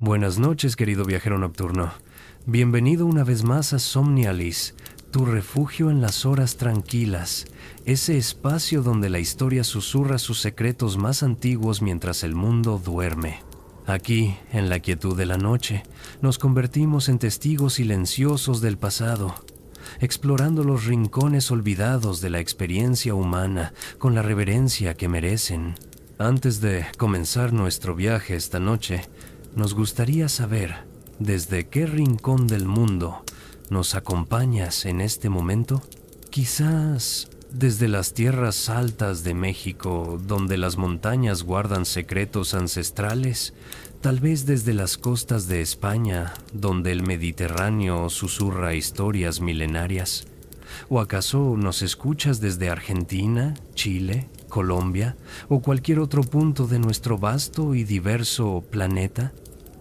Buenas noches, querido viajero nocturno. Bienvenido una vez más a Somnialis, tu refugio en las horas tranquilas, ese espacio donde la historia susurra sus secretos más antiguos mientras el mundo duerme. Aquí, en la quietud de la noche, nos convertimos en testigos silenciosos del pasado, explorando los rincones olvidados de la experiencia humana con la reverencia que merecen. Antes de comenzar nuestro viaje esta noche, nos gustaría saber desde qué rincón del mundo nos acompañas en este momento. Quizás desde las tierras altas de México, donde las montañas guardan secretos ancestrales, tal vez desde las costas de España, donde el Mediterráneo susurra historias milenarias. ¿O acaso nos escuchas desde Argentina, Chile, Colombia o cualquier otro punto de nuestro vasto y diverso planeta?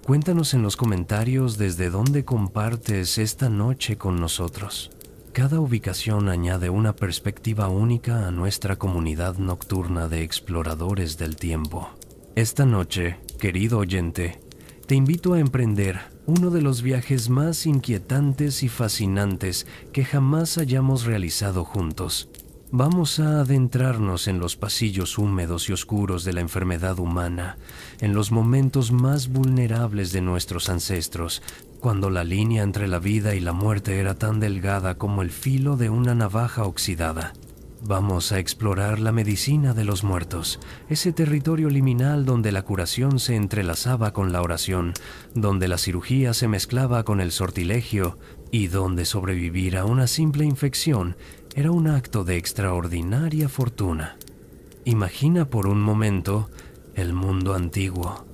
Cuéntanos en los comentarios desde dónde compartes esta noche con nosotros. Cada ubicación añade una perspectiva única a nuestra comunidad nocturna de exploradores del tiempo. Esta noche, querido oyente, te invito a emprender uno de los viajes más inquietantes y fascinantes que jamás hayamos realizado juntos. Vamos a adentrarnos en los pasillos húmedos y oscuros de la enfermedad humana, en los momentos más vulnerables de nuestros ancestros, cuando la línea entre la vida y la muerte era tan delgada como el filo de una navaja oxidada. Vamos a explorar la medicina de los muertos, ese territorio liminal donde la curación se entrelazaba con la oración, donde la cirugía se mezclaba con el sortilegio y donde sobrevivir a una simple infección era un acto de extraordinaria fortuna. Imagina por un momento el mundo antiguo,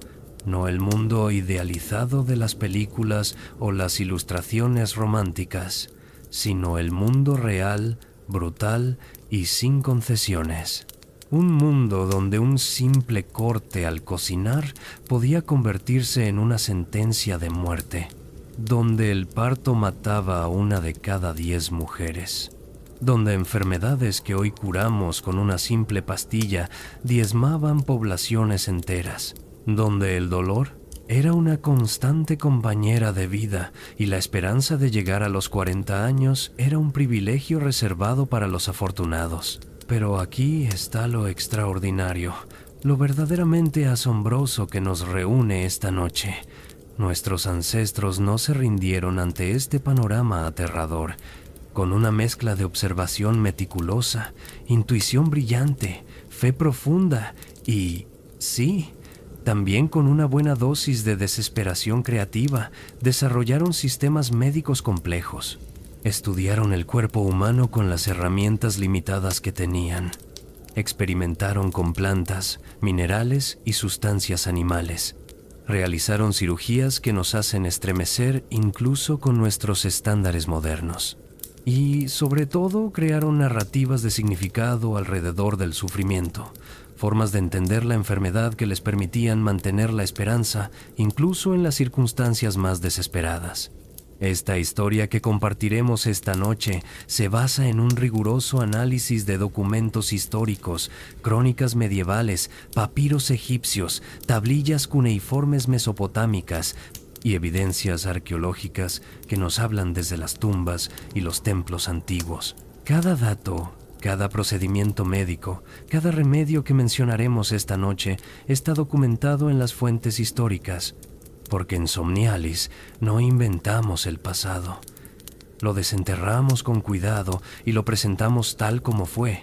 no el mundo idealizado de las películas o las ilustraciones románticas, sino el mundo real, brutal y sin concesiones. Un mundo donde un simple corte al cocinar podía convertirse en una sentencia de muerte, donde el parto mataba a 1 de cada 10 mujeres, donde enfermedades que hoy curamos con una simple pastilla diezmaban poblaciones enteras, donde el dolor era una constante compañera de vida y la esperanza de llegar a los 40 años era un privilegio reservado para los afortunados. Pero aquí está lo extraordinario, lo verdaderamente asombroso que nos reúne esta noche. Nuestros ancestros no se rindieron ante este panorama aterrador. Con una mezcla de observación meticulosa, intuición brillante, fe profunda y, sí, también con una buena dosis de desesperación creativa, desarrollaron sistemas médicos complejos. Estudiaron el cuerpo humano con las herramientas limitadas que tenían. Experimentaron con plantas, minerales y sustancias animales. Realizaron cirugías que nos hacen estremecer incluso con nuestros estándares modernos. Y, sobre todo, crearon narrativas de significado alrededor del sufrimiento, formas de entender la enfermedad que les permitían mantener la esperanza incluso en las circunstancias más desesperadas. Esta historia que compartiremos esta noche se basa en un riguroso análisis de documentos históricos, crónicas medievales, papiros egipcios, tablillas cuneiformes mesopotámicas y evidencias arqueológicas que nos hablan desde las tumbas y los templos antiguos. Cada dato, cada procedimiento médico, cada remedio que mencionaremos esta noche está documentado en las fuentes históricas, porque en Somnialis no inventamos el pasado. Lo desenterramos con cuidado y lo presentamos tal como fue,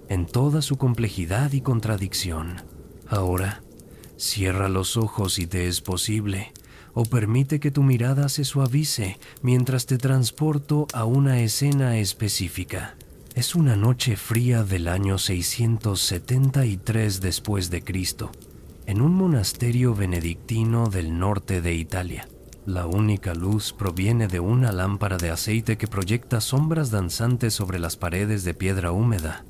en toda su complejidad y contradicción. Ahora, cierra los ojos si te es posible, o permite que tu mirada se suavice mientras te transporto a una escena específica. Es una noche fría del año 673 después de Cristo, en un monasterio benedictino del norte de Italia. La única luz proviene de una lámpara de aceite que proyecta sombras danzantes sobre las paredes de piedra húmeda.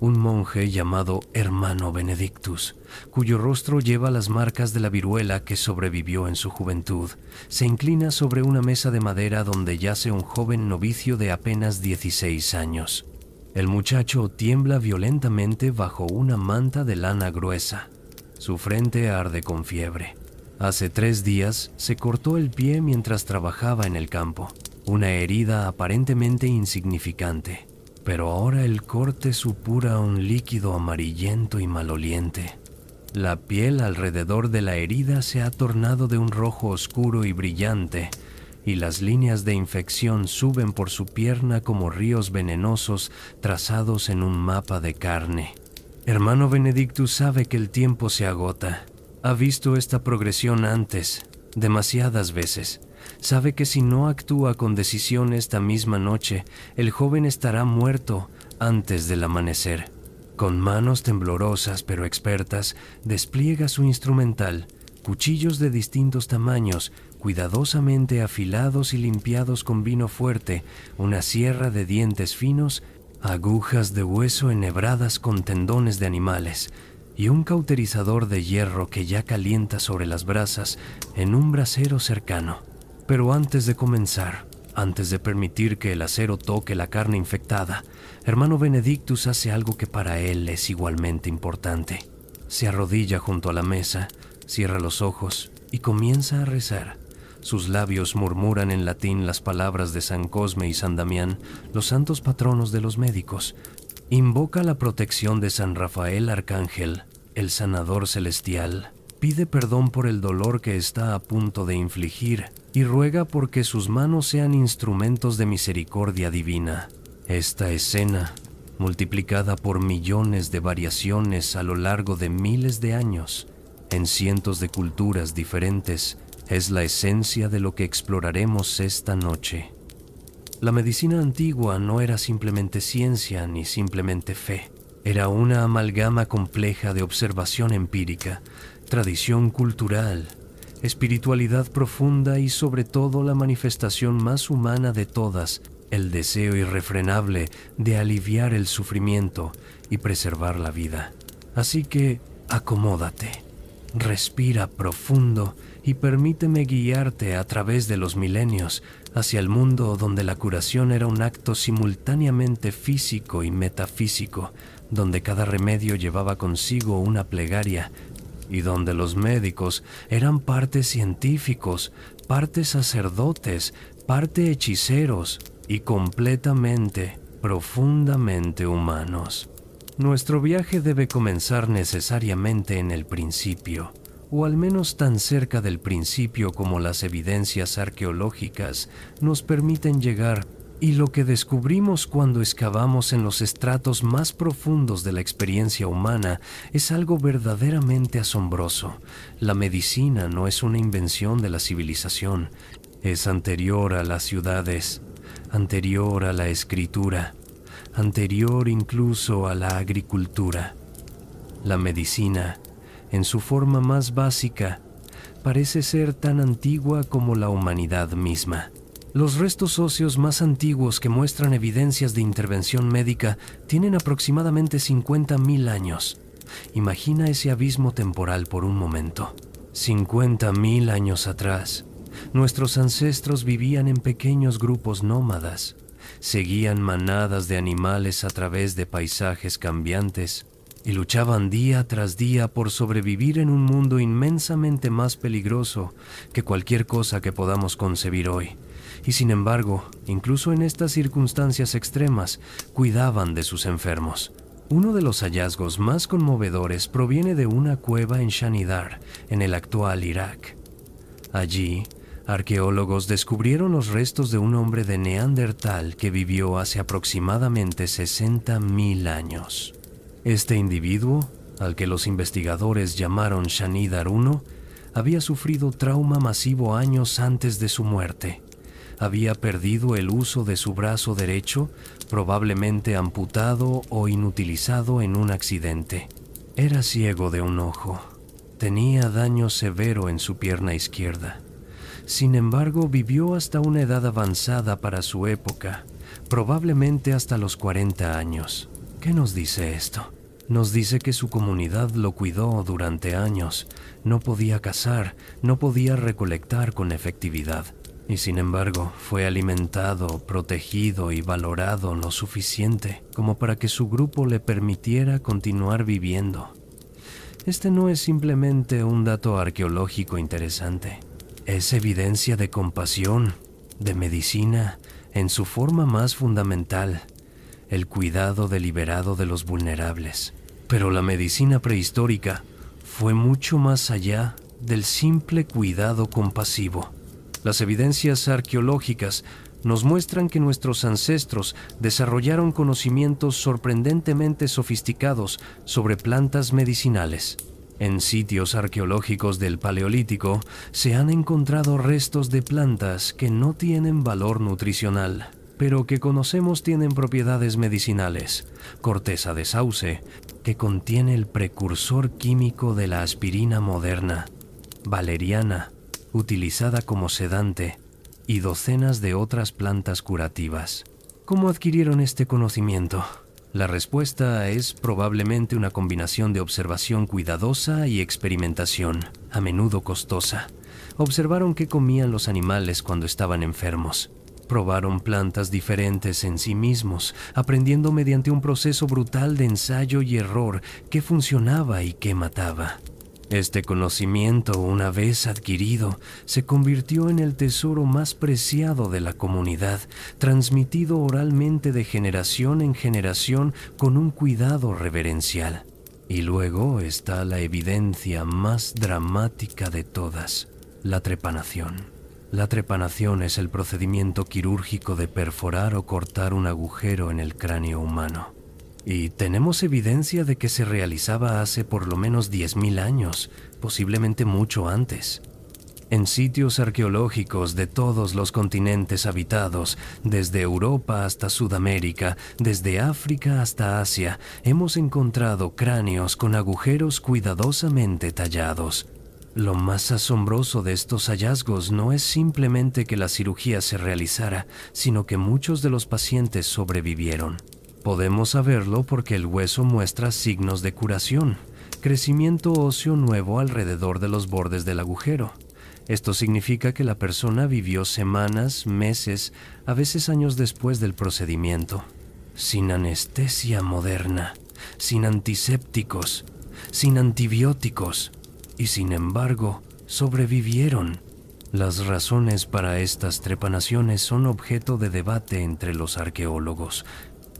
Un monje llamado Hermano Benedictus, cuyo rostro lleva las marcas de la viruela que sobrevivió en su juventud, se inclina sobre una mesa de madera donde yace un joven novicio de apenas 16 años. El muchacho tiembla violentamente bajo una manta de lana gruesa. Su frente arde con fiebre. Hace 3 días se cortó el pie mientras trabajaba en el campo, una herida aparentemente insignificante, pero ahora el corte supura un líquido amarillento y maloliente. La piel alrededor de la herida se ha tornado de un rojo oscuro y brillante, y las líneas de infección suben por su pierna como ríos venenosos trazados en un mapa de carne. Hermano Benedictus sabe que el tiempo se agota. Ha visto esta progresión antes, demasiadas veces. Sabe que si no actúa con decisión esta misma noche, el joven estará muerto antes del amanecer. Con manos temblorosas pero expertas, despliega su instrumental, cuchillos de distintos tamaños, cuidadosamente afilados y limpiados con vino fuerte, una sierra de dientes finos, agujas de hueso enhebradas con tendones de animales, y un cauterizador de hierro que ya calienta sobre las brasas en un brasero cercano. Pero antes de comenzar, antes de permitir que el acero toque la carne infectada, hermano Benedictus hace algo que para él es igualmente importante. Se arrodilla junto a la mesa, cierra los ojos y comienza a rezar. Sus labios murmuran en latín las palabras de San Cosme y San Damián, los santos patronos de los médicos. Invoca la protección de San Rafael Arcángel, el sanador celestial. Pide perdón por el dolor que está a punto de infligir y ruega porque sus manos sean instrumentos de misericordia divina. Esta escena, multiplicada por millones de variaciones a lo largo de miles de años, en cientos de culturas diferentes, es la esencia de lo que exploraremos esta noche. La medicina antigua no era simplemente ciencia ni simplemente fe. Era una amalgama compleja de observación empírica, tradición cultural, espiritualidad profunda y sobre todo la manifestación más humana de todas, el deseo irrefrenable de aliviar el sufrimiento y preservar la vida. Así que acomódate, respira profundo y permíteme guiarte a través de los milenios hacia el mundo donde la curación era un acto simultáneamente físico y metafísico, donde cada remedio llevaba consigo una plegaria y donde los médicos eran parte científicos, parte sacerdotes, parte hechiceros y completamente, profundamente humanos. Nuestro viaje debe comenzar necesariamente en el principio, o al menos tan cerca del principio como las evidencias arqueológicas nos permiten llegar, y lo que descubrimos cuando excavamos en los estratos más profundos de la experiencia humana es algo verdaderamente asombroso. La medicina no es una invención de la civilización, es anterior a las ciudades, anterior a la escritura, anterior incluso a la agricultura. La medicina, en su forma más básica, parece ser tan antigua como la humanidad misma. Los restos óseos más antiguos que muestran evidencias de intervención médica tienen aproximadamente 50.000 años. Imagina ese abismo temporal por un momento. 50.000 años atrás, nuestros ancestros vivían en pequeños grupos nómadas, seguían manadas de animales a través de paisajes cambiantes y luchaban día tras día por sobrevivir en un mundo inmensamente más peligroso que cualquier cosa que podamos concebir hoy. Y sin embargo, incluso en estas circunstancias extremas, cuidaban de sus enfermos. Uno de los hallazgos más conmovedores proviene de una cueva en Shanidar, en el actual Irak. Allí, arqueólogos descubrieron los restos de un hombre de Neandertal que vivió hace aproximadamente 60.000 años. Este individuo, al que los investigadores llamaron Shanidar I, había sufrido trauma masivo años antes de su muerte. Había perdido el uso de su brazo derecho, probablemente amputado o inutilizado en un accidente. Era ciego de un ojo. Tenía daño severo en su pierna izquierda. Sin embargo, vivió hasta una edad avanzada para su época, probablemente hasta los 40 años. ¿Qué nos dice esto? Nos dice que su comunidad lo cuidó durante años. No podía cazar, no podía recolectar con efectividad. Y sin embargo, fue alimentado, protegido y valorado lo suficiente como para que su grupo le permitiera continuar viviendo. Este no es simplemente un dato arqueológico interesante. Es evidencia de compasión, de medicina, en su forma más fundamental, el cuidado deliberado de los vulnerables. Pero la medicina prehistórica fue mucho más allá del simple cuidado compasivo. Las evidencias arqueológicas nos muestran que nuestros ancestros desarrollaron conocimientos sorprendentemente sofisticados sobre plantas medicinales. En sitios arqueológicos del Paleolítico se han encontrado restos de plantas que no tienen valor nutricional, pero que conocemos tienen propiedades medicinales. Corteza de sauce, que contiene el precursor químico de la aspirina moderna. Valeriana, utilizada como sedante, y docenas de otras plantas curativas. ¿Cómo adquirieron este conocimiento? La respuesta es probablemente una combinación de observación cuidadosa y experimentación, a menudo costosa. Observaron qué comían los animales cuando estaban enfermos. Probaron plantas diferentes en sí mismos, aprendiendo mediante un proceso brutal de ensayo y error qué funcionaba y qué mataba. Este conocimiento, una vez adquirido, se convirtió en el tesoro más preciado de la comunidad, transmitido oralmente de generación en generación con un cuidado reverencial. Y luego está la evidencia más dramática de todas, la trepanación. La trepanación es el procedimiento quirúrgico de perforar o cortar un agujero en el cráneo humano. Y tenemos evidencia de que se realizaba hace por lo menos 10.000 años, posiblemente mucho antes. En sitios arqueológicos de todos los continentes habitados, desde Europa hasta Sudamérica, desde África hasta Asia, hemos encontrado cráneos con agujeros cuidadosamente tallados. Lo más asombroso de estos hallazgos no es simplemente que la cirugía se realizara, sino que muchos de los pacientes sobrevivieron. Podemos saberlo porque el hueso muestra signos de curación, crecimiento óseo nuevo alrededor de los bordes del agujero. Esto significa que la persona vivió semanas, meses, a veces años después del procedimiento, sin anestesia moderna, sin antisépticos, sin antibióticos, y sin embargo, sobrevivieron. Las razones para estas trepanaciones son objeto de debate entre los arqueólogos.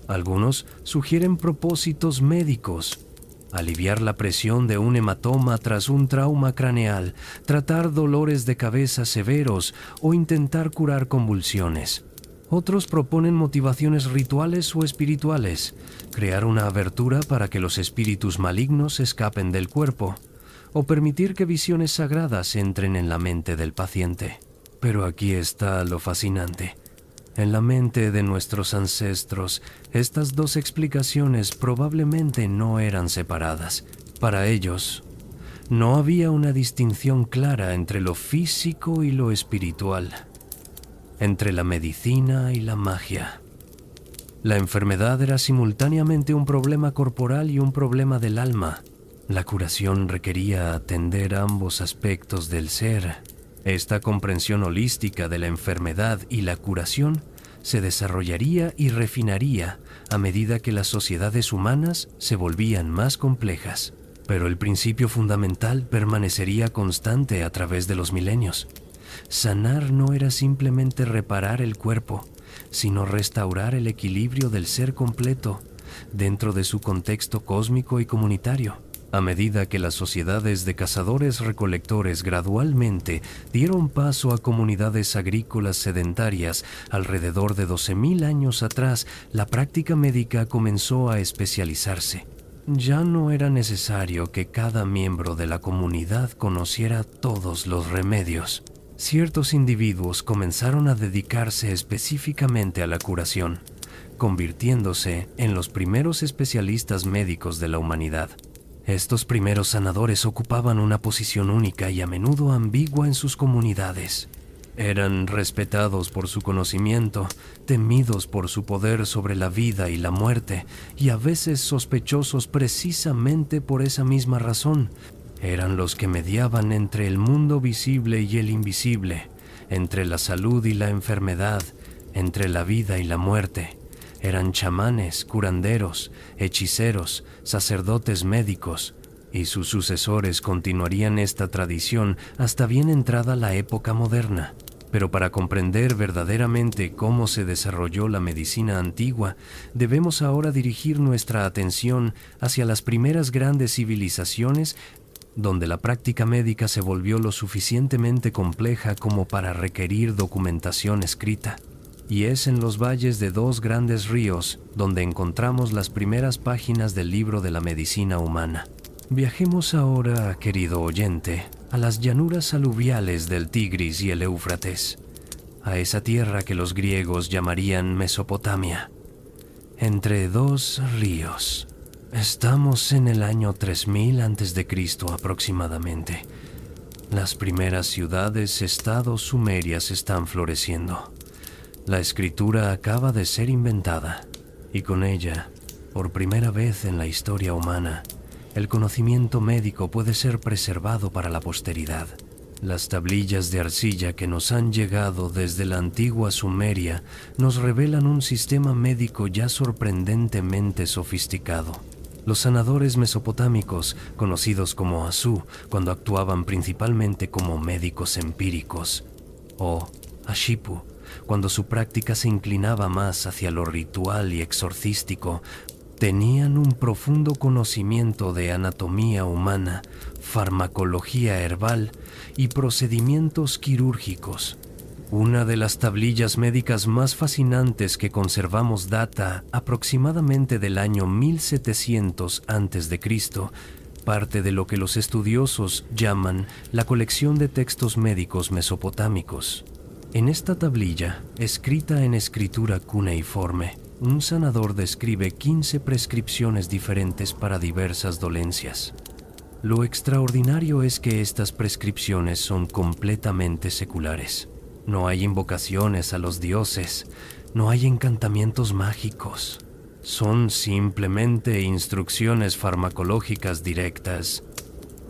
Algunos sugieren propósitos médicos: aliviar la presión de un hematoma tras un trauma craneal, tratar dolores de cabeza severos o intentar curar convulsiones. Otros proponen motivaciones rituales o espirituales, crear una abertura para que los espíritus malignos escapen del cuerpo, o permitir que visiones sagradas entren en la mente del paciente. Pero aquí está lo fascinante. En la mente de nuestros ancestros, estas dos explicaciones probablemente no eran separadas. Para ellos, no había una distinción clara entre lo físico y lo espiritual, entre la medicina y la magia. La enfermedad era simultáneamente un problema corporal y un problema del alma. La curación requería atender ambos aspectos del ser. Esta comprensión holística de la enfermedad y la curación se desarrollaría y refinaría a medida que las sociedades humanas se volvían más complejas. Pero el principio fundamental permanecería constante a través de los milenios. Sanar no era simplemente reparar el cuerpo, sino restaurar el equilibrio del ser completo dentro de su contexto cósmico y comunitario. A medida que las sociedades de cazadores-recolectores gradualmente dieron paso a comunidades agrícolas sedentarias alrededor de 12.000 años atrás, la práctica médica comenzó a especializarse. Ya no era necesario que cada miembro de la comunidad conociera todos los remedios. Ciertos individuos comenzaron a dedicarse específicamente a la curación, convirtiéndose en los primeros especialistas médicos de la humanidad. Estos primeros sanadores ocupaban una posición única y a menudo ambigua en sus comunidades. Eran respetados por su conocimiento, temidos por su poder sobre la vida y la muerte, y a veces sospechosos precisamente por esa misma razón. Eran los que mediaban entre el mundo visible y el invisible, entre la salud y la enfermedad, entre la vida y la muerte. Eran chamanes, curanderos, hechiceros, sacerdotes médicos, y sus sucesores continuarían esta tradición hasta bien entrada la época moderna. Pero para comprender verdaderamente cómo se desarrolló la medicina antigua, debemos ahora dirigir nuestra atención hacia las primeras grandes civilizaciones donde la práctica médica se volvió lo suficientemente compleja como para requerir documentación escrita. Y es en los valles de dos grandes ríos donde encontramos las primeras páginas del libro de la medicina humana. Viajemos ahora, querido oyente, a las llanuras aluviales del Tigris y el Éufrates, a esa tierra que los griegos llamarían Mesopotamia, entre dos ríos. Estamos en el año 3000 a.C. aproximadamente. Las primeras ciudades-estados sumerias están floreciendo. La escritura acaba de ser inventada, y con ella, por primera vez en la historia humana, el conocimiento médico puede ser preservado para la posteridad. Las tablillas de arcilla que nos han llegado desde la antigua Sumeria nos revelan un sistema médico ya sorprendentemente sofisticado. Los sanadores mesopotámicos, conocidos como Asú, cuando actuaban principalmente como médicos empíricos, o Ashipu, cuando su práctica se inclinaba más hacia lo ritual y exorcístico, tenían un profundo conocimiento de anatomía humana, farmacología herbal y procedimientos quirúrgicos. Una de las tablillas médicas más fascinantes que conservamos data aproximadamente del año 1700 a.C., parte de lo que los estudiosos llaman la colección de textos médicos mesopotámicos. En esta tablilla, escrita en escritura cuneiforme, un sanador describe 15 prescripciones diferentes para diversas dolencias. Lo extraordinario es que estas prescripciones son completamente seculares. No hay invocaciones a los dioses, no hay encantamientos mágicos. Son simplemente instrucciones farmacológicas directas.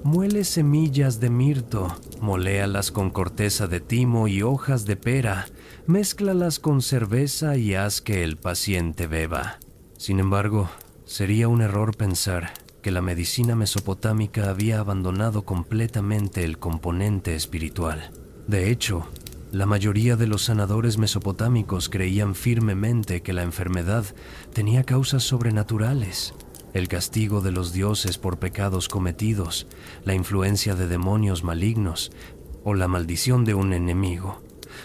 Muele semillas de mirto, moléalas con corteza de timo y hojas de pera, mézclalas con cerveza y haz que el paciente beba. Sin embargo, sería un error pensar que la medicina mesopotámica había abandonado completamente el componente espiritual. De hecho, la mayoría de los sanadores mesopotámicos creían firmemente que la enfermedad tenía causas sobrenaturales. El castigo de los dioses por pecados cometidos, la influencia de demonios malignos o la maldición de un enemigo.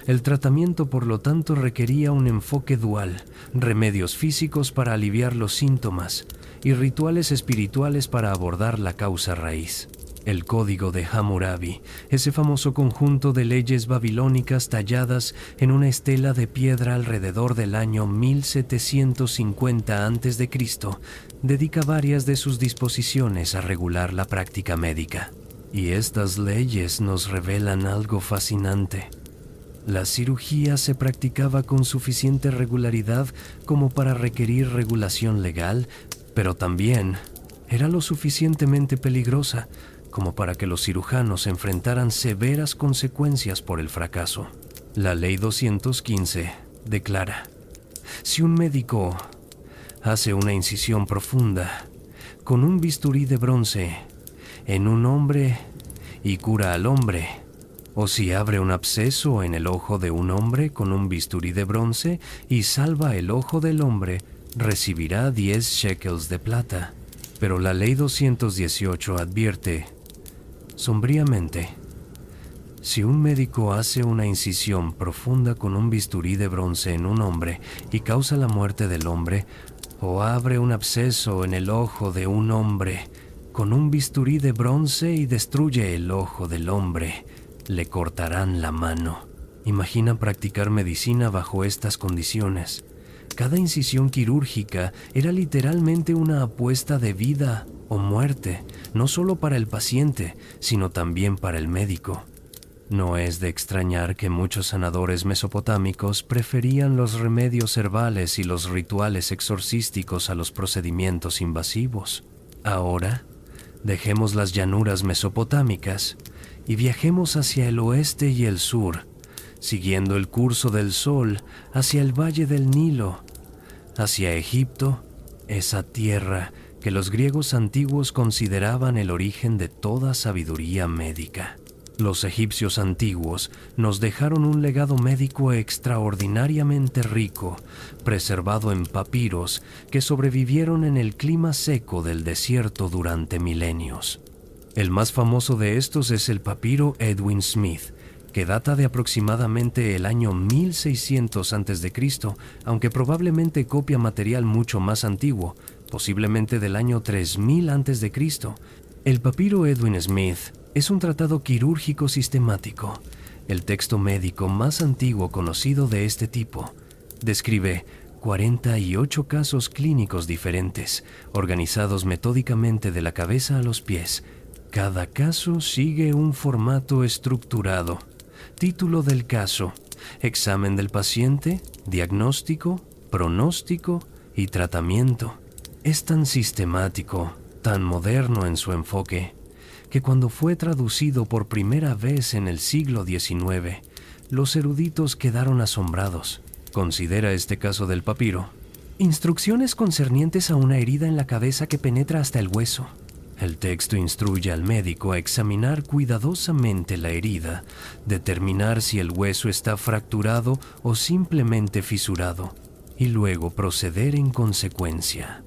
El tratamiento, por lo tanto, requería un enfoque dual, remedios físicos para aliviar los síntomas y rituales espirituales para abordar la causa raíz. El Código de Hammurabi, ese famoso conjunto de leyes babilónicas talladas en una estela de piedra alrededor del año 1750 a.C., dedica varias de sus disposiciones a regular la práctica médica. Y estas leyes nos revelan algo fascinante. La cirugía se practicaba con suficiente regularidad como para requerir regulación legal, pero también era lo suficientemente peligrosa como para que los cirujanos enfrentaran severas consecuencias por el fracaso. La Ley 215 declara: si un médico hace una incisión profunda con un bisturí de bronce en un hombre y cura al hombre, o si abre un absceso en el ojo de un hombre con un bisturí de bronce y salva el ojo del hombre, recibirá 10 shekels de plata. Pero la Ley 218 advierte sombríamente: si un médico hace una incisión profunda con un bisturí de bronce en un hombre y causa la muerte del hombre, o abre un absceso en el ojo de un hombre con un bisturí de bronce y destruye el ojo del hombre, le cortarán la mano. Imagina practicar medicina bajo estas condiciones. Cada incisión quirúrgica era literalmente una apuesta de vida o muerte, no solo para el paciente, sino también para el médico. No es de extrañar que muchos sanadores mesopotámicos preferían los remedios herbales y los rituales exorcísticos a los procedimientos invasivos. Ahora, dejemos las llanuras mesopotámicas y viajemos hacia el oeste y el sur, siguiendo el curso del sol hacia el valle del Nilo, hacia Egipto, esa tierra que los griegos antiguos consideraban el origen de toda sabiduría médica. Los egipcios antiguos nos dejaron un legado médico extraordinariamente rico, preservado en papiros que sobrevivieron en el clima seco del desierto durante milenios. El más famoso de estos es el papiro Edwin Smith, que data de aproximadamente el año 1600 a.C., aunque probablemente copia material mucho más antiguo, posiblemente del año 3000 a.C. El papiro Edwin Smith es un tratado quirúrgico sistemático, el texto médico más antiguo conocido de este tipo. Describe 48 casos clínicos diferentes, organizados metódicamente de la cabeza a los pies. Cada caso sigue un formato estructurado. Título del caso: examen del paciente, diagnóstico, pronóstico y tratamiento. Es tan sistemático, tan moderno en su enfoque, que cuando fue traducido por primera vez en el siglo XIX, los eruditos quedaron asombrados. Considera este caso del papiro: instrucciones concernientes a una herida en la cabeza que penetra hasta el hueso. El texto instruye al médico a examinar cuidadosamente la herida, determinar si el hueso está fracturado o simplemente fisurado, y luego proceder en consecuencia.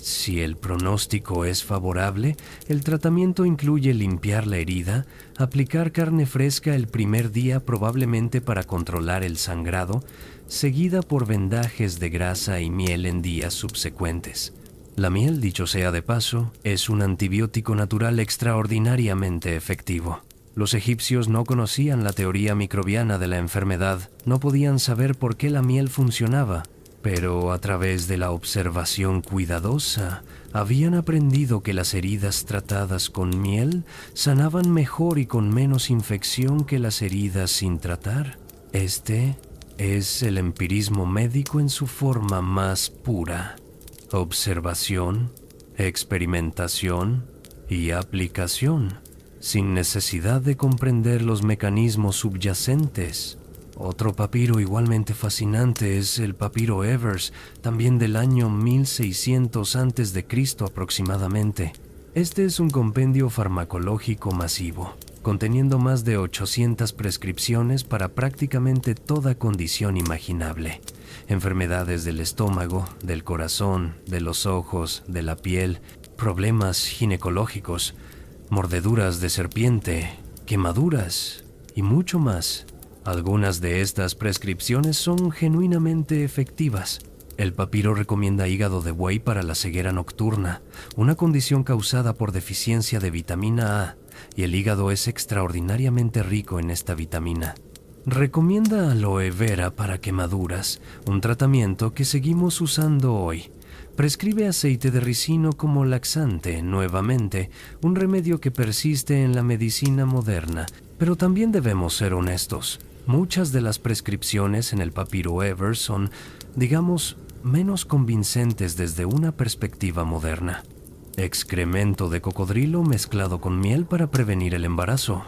Si el pronóstico es favorable, el tratamiento incluye limpiar la herida, aplicar carne fresca el primer día probablemente para controlar el sangrado, seguida por vendajes de grasa y miel en días subsecuentes. La miel, dicho sea de paso, es un antibiótico natural extraordinariamente efectivo. Los egipcios no conocían la teoría microbiana de la enfermedad, no podían saber por qué la miel funcionaba, pero a través de la observación cuidadosa, habían aprendido que las heridas tratadas con miel sanaban mejor y con menos infección que las heridas sin tratar. Este es el empirismo médico en su forma más pura. Observación, experimentación y aplicación, sin necesidad de comprender los mecanismos subyacentes. Otro papiro igualmente fascinante es el papiro Evers, también del año 1600 a.C. aproximadamente. Este es un compendio farmacológico masivo, conteniendo más de 800 prescripciones para prácticamente toda condición imaginable. Enfermedades del estómago, del corazón, de los ojos, de la piel, problemas ginecológicos, mordeduras de serpiente, quemaduras y mucho más. Algunas de estas prescripciones son genuinamente efectivas. El papiro recomienda hígado de buey para la ceguera nocturna, una condición causada por deficiencia de vitamina A, y el hígado es extraordinariamente rico en esta vitamina. Recomienda aloe vera para quemaduras, un tratamiento que seguimos usando hoy. Prescribe aceite de ricino como laxante, nuevamente, un remedio que persiste en la medicina moderna, pero también debemos ser honestos. Muchas de las prescripciones en el papiro Evers son, digamos, menos convincentes desde una perspectiva moderna. Excremento de cocodrilo mezclado con miel para prevenir el embarazo.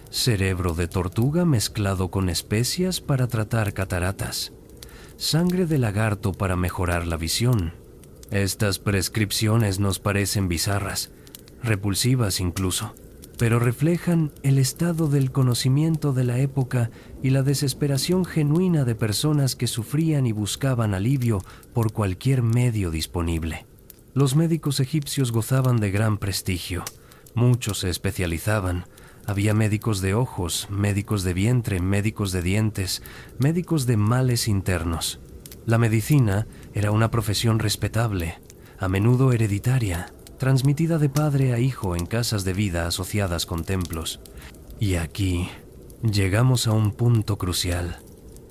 Cerebro de tortuga mezclado con especias para tratar cataratas. Sangre de lagarto para mejorar la visión. Estas prescripciones nos parecen bizarras, repulsivas incluso, pero reflejan el estado del conocimiento de la época y la desesperación genuina de personas que sufrían y buscaban alivio por cualquier medio disponible. Los médicos egipcios gozaban de gran prestigio. Muchos se especializaban. Había médicos de ojos, médicos de vientre, médicos de dientes, médicos de males internos. La medicina era una profesión respetable, a menudo hereditaria, transmitida de padre a hijo en casas de vida asociadas con templos. Y aquí llegamos a un punto crucial.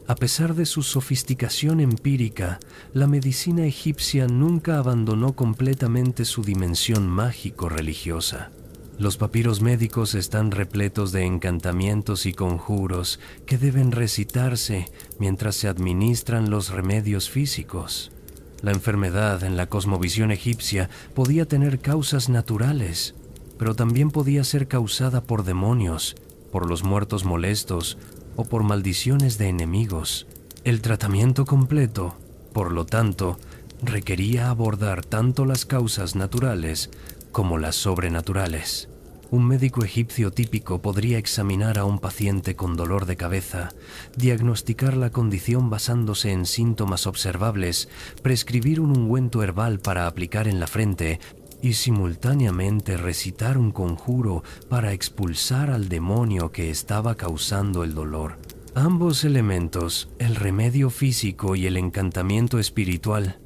A pesar de su sofisticación empírica, la medicina egipcia nunca abandonó completamente su dimensión mágico-religiosa. Los papiros médicos están repletos de encantamientos y conjuros que deben recitarse mientras se administran los remedios físicos. La enfermedad en la cosmovisión egipcia podía tener causas naturales, pero también podía ser causada por demonios, por los muertos molestos o por maldiciones de enemigos. El tratamiento completo, por lo tanto, requería abordar tanto las causas naturales como las sobrenaturales. Un médico egipcio típico podría examinar a un paciente con dolor de cabeza, diagnosticar la condición basándose en síntomas observables, prescribir un ungüento herbal para aplicar en la frente y simultáneamente recitar un conjuro para expulsar al demonio que estaba causando el dolor. Ambos elementos, el remedio físico y el encantamiento espiritual,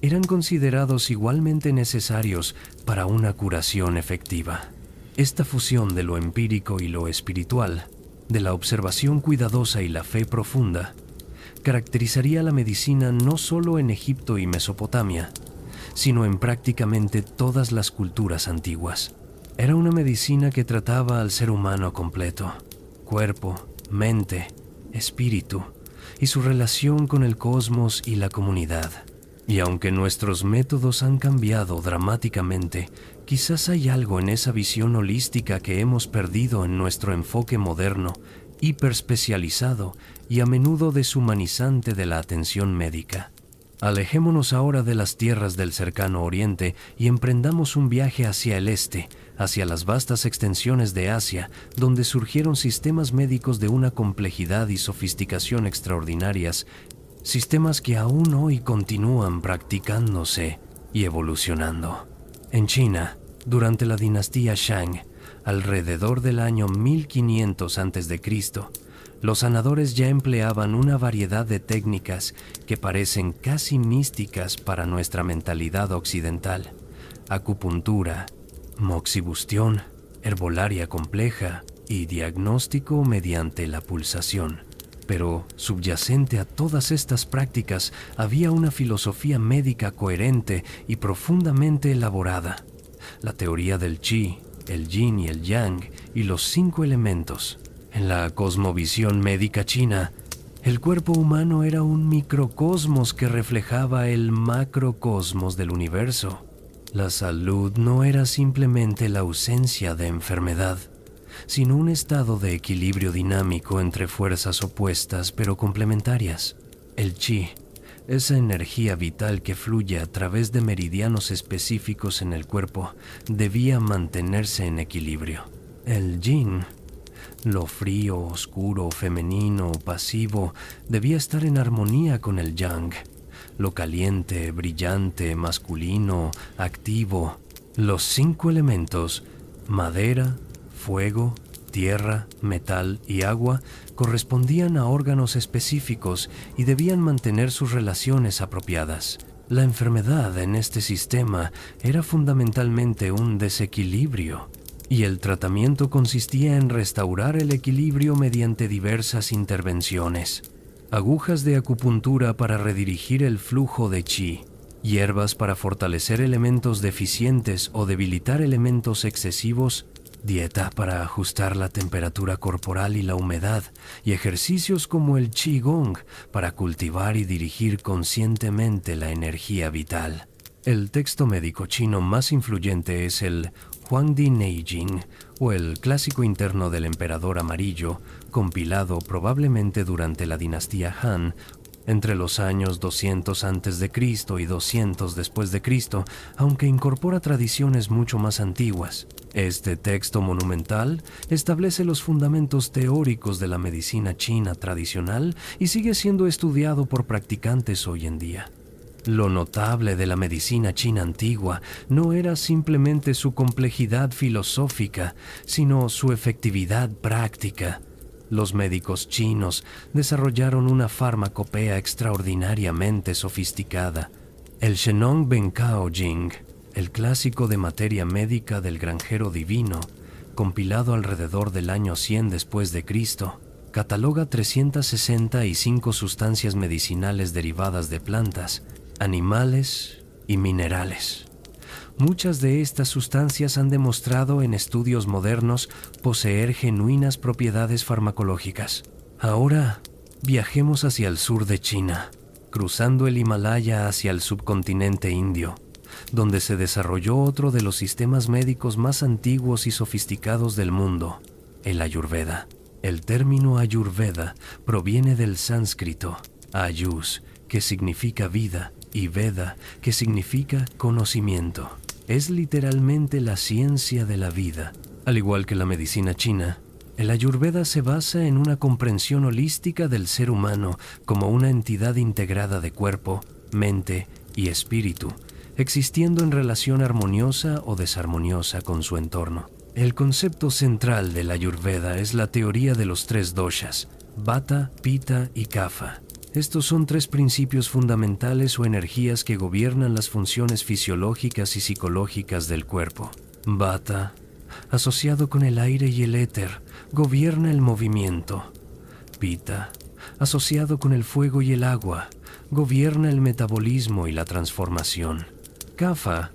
eran considerados igualmente necesarios para una curación efectiva. Esta fusión de lo empírico y lo espiritual, de la observación cuidadosa y la fe profunda, caracterizaría la medicina no solo en Egipto y Mesopotamia, sino en prácticamente todas las culturas antiguas. Era una medicina que trataba al ser humano completo, cuerpo, mente, espíritu, y su relación con el cosmos y la comunidad. Y aunque nuestros métodos han cambiado dramáticamente, quizás hay algo en esa visión holística que hemos perdido en nuestro enfoque moderno, hiperespecializado y a menudo deshumanizante de la atención médica. Alejémonos ahora de las tierras del cercano oriente y emprendamos un viaje hacia el este, hacia las vastas extensiones de Asia, donde surgieron sistemas médicos de una complejidad y sofisticación extraordinarias, sistemas que aún hoy continúan practicándose y evolucionando. En China, durante la dinastía Shang, alrededor del año 1500 a.C., los sanadores ya empleaban una variedad de técnicas que parecen casi místicas para nuestra mentalidad occidental: acupuntura, moxibustión, herbolaria compleja y diagnóstico mediante la pulsación. Pero subyacente a todas estas prácticas había una filosofía médica coherente y profundamente elaborada: la teoría del Qi, el Yin y el Yang y los 5 elementos. En la cosmovisión médica china, el cuerpo humano era un microcosmos que reflejaba el macrocosmos del universo. La salud no era simplemente la ausencia de enfermedad, sino un estado de equilibrio dinámico entre fuerzas opuestas pero complementarias. El Qi, esa energía vital que fluye a través de meridianos específicos en el cuerpo, debía mantenerse en equilibrio. El Yin, lo frío, oscuro, femenino, pasivo, debía estar en armonía con el Yang, lo caliente, brillante, masculino, activo. Los 5 elementos, madera, fuego, tierra, metal y agua, correspondían a órganos específicos y debían mantener sus relaciones apropiadas. La enfermedad en este sistema era fundamentalmente un desequilibrio, y el tratamiento consistía en restaurar el equilibrio mediante diversas intervenciones: agujas de acupuntura para redirigir el flujo de Qi, hierbas para fortalecer elementos deficientes o debilitar elementos excesivos, dieta para ajustar la temperatura corporal y la humedad, y ejercicios como el Qigong para cultivar y dirigir conscientemente la energía vital. El texto médico chino más influyente es el Huangdi Neijing, o el Clásico Interno del Emperador Amarillo, compilado probablemente durante la dinastía Han, entre los años 200 a.C. y 200 después de Cristo, aunque incorpora tradiciones mucho más antiguas. Este texto monumental establece los fundamentos teóricos de la medicina china tradicional y sigue siendo estudiado por practicantes hoy en día. Lo notable de la medicina china antigua no era simplemente su complejidad filosófica, sino su efectividad práctica. Los médicos chinos desarrollaron una farmacopea extraordinariamente sofisticada. El Shenong Bencao Jing, el clásico de materia médica del granjero divino, compilado alrededor del año 100 después de Cristo, cataloga 365 sustancias medicinales derivadas de plantas, animales y minerales. Muchas de estas sustancias han demostrado en estudios modernos poseer genuinas propiedades farmacológicas. Ahora viajemos hacia el sur de China, cruzando el Himalaya hacia el subcontinente indio, donde se desarrolló otro de los sistemas médicos más antiguos y sofisticados del mundo, el Ayurveda. El término Ayurveda proviene del sánscrito ayus, que significa vida, y Veda, que significa conocimiento. Es literalmente la ciencia de la vida. Al igual que la medicina china, el Ayurveda se basa en una comprensión holística del ser humano como una entidad integrada de cuerpo, mente y espíritu, existiendo en relación armoniosa o desarmoniosa con su entorno. El concepto central del Ayurveda es la teoría de los tres doshas, Vata, Pitta y Kapha. Estos son tres principios fundamentales o energías que gobiernan las funciones fisiológicas y psicológicas del cuerpo. Vata, asociado con el aire y el éter, gobierna el movimiento. Pitta, asociado con el fuego y el agua, gobierna el metabolismo y la transformación. Kapha,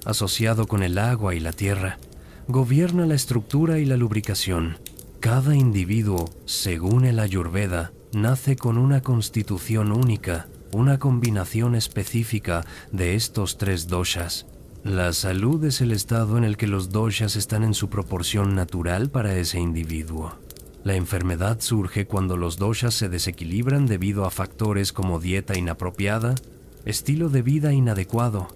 asociado con el agua y la tierra, gobierna la estructura y la lubricación. Cada individuo, según el Ayurveda, nace con una constitución única, una combinación específica de estos tres doshas. La salud es el estado en el que los doshas están en su proporción natural para ese individuo. La enfermedad surge cuando los doshas se desequilibran debido a factores como dieta inapropiada, estilo de vida inadecuado,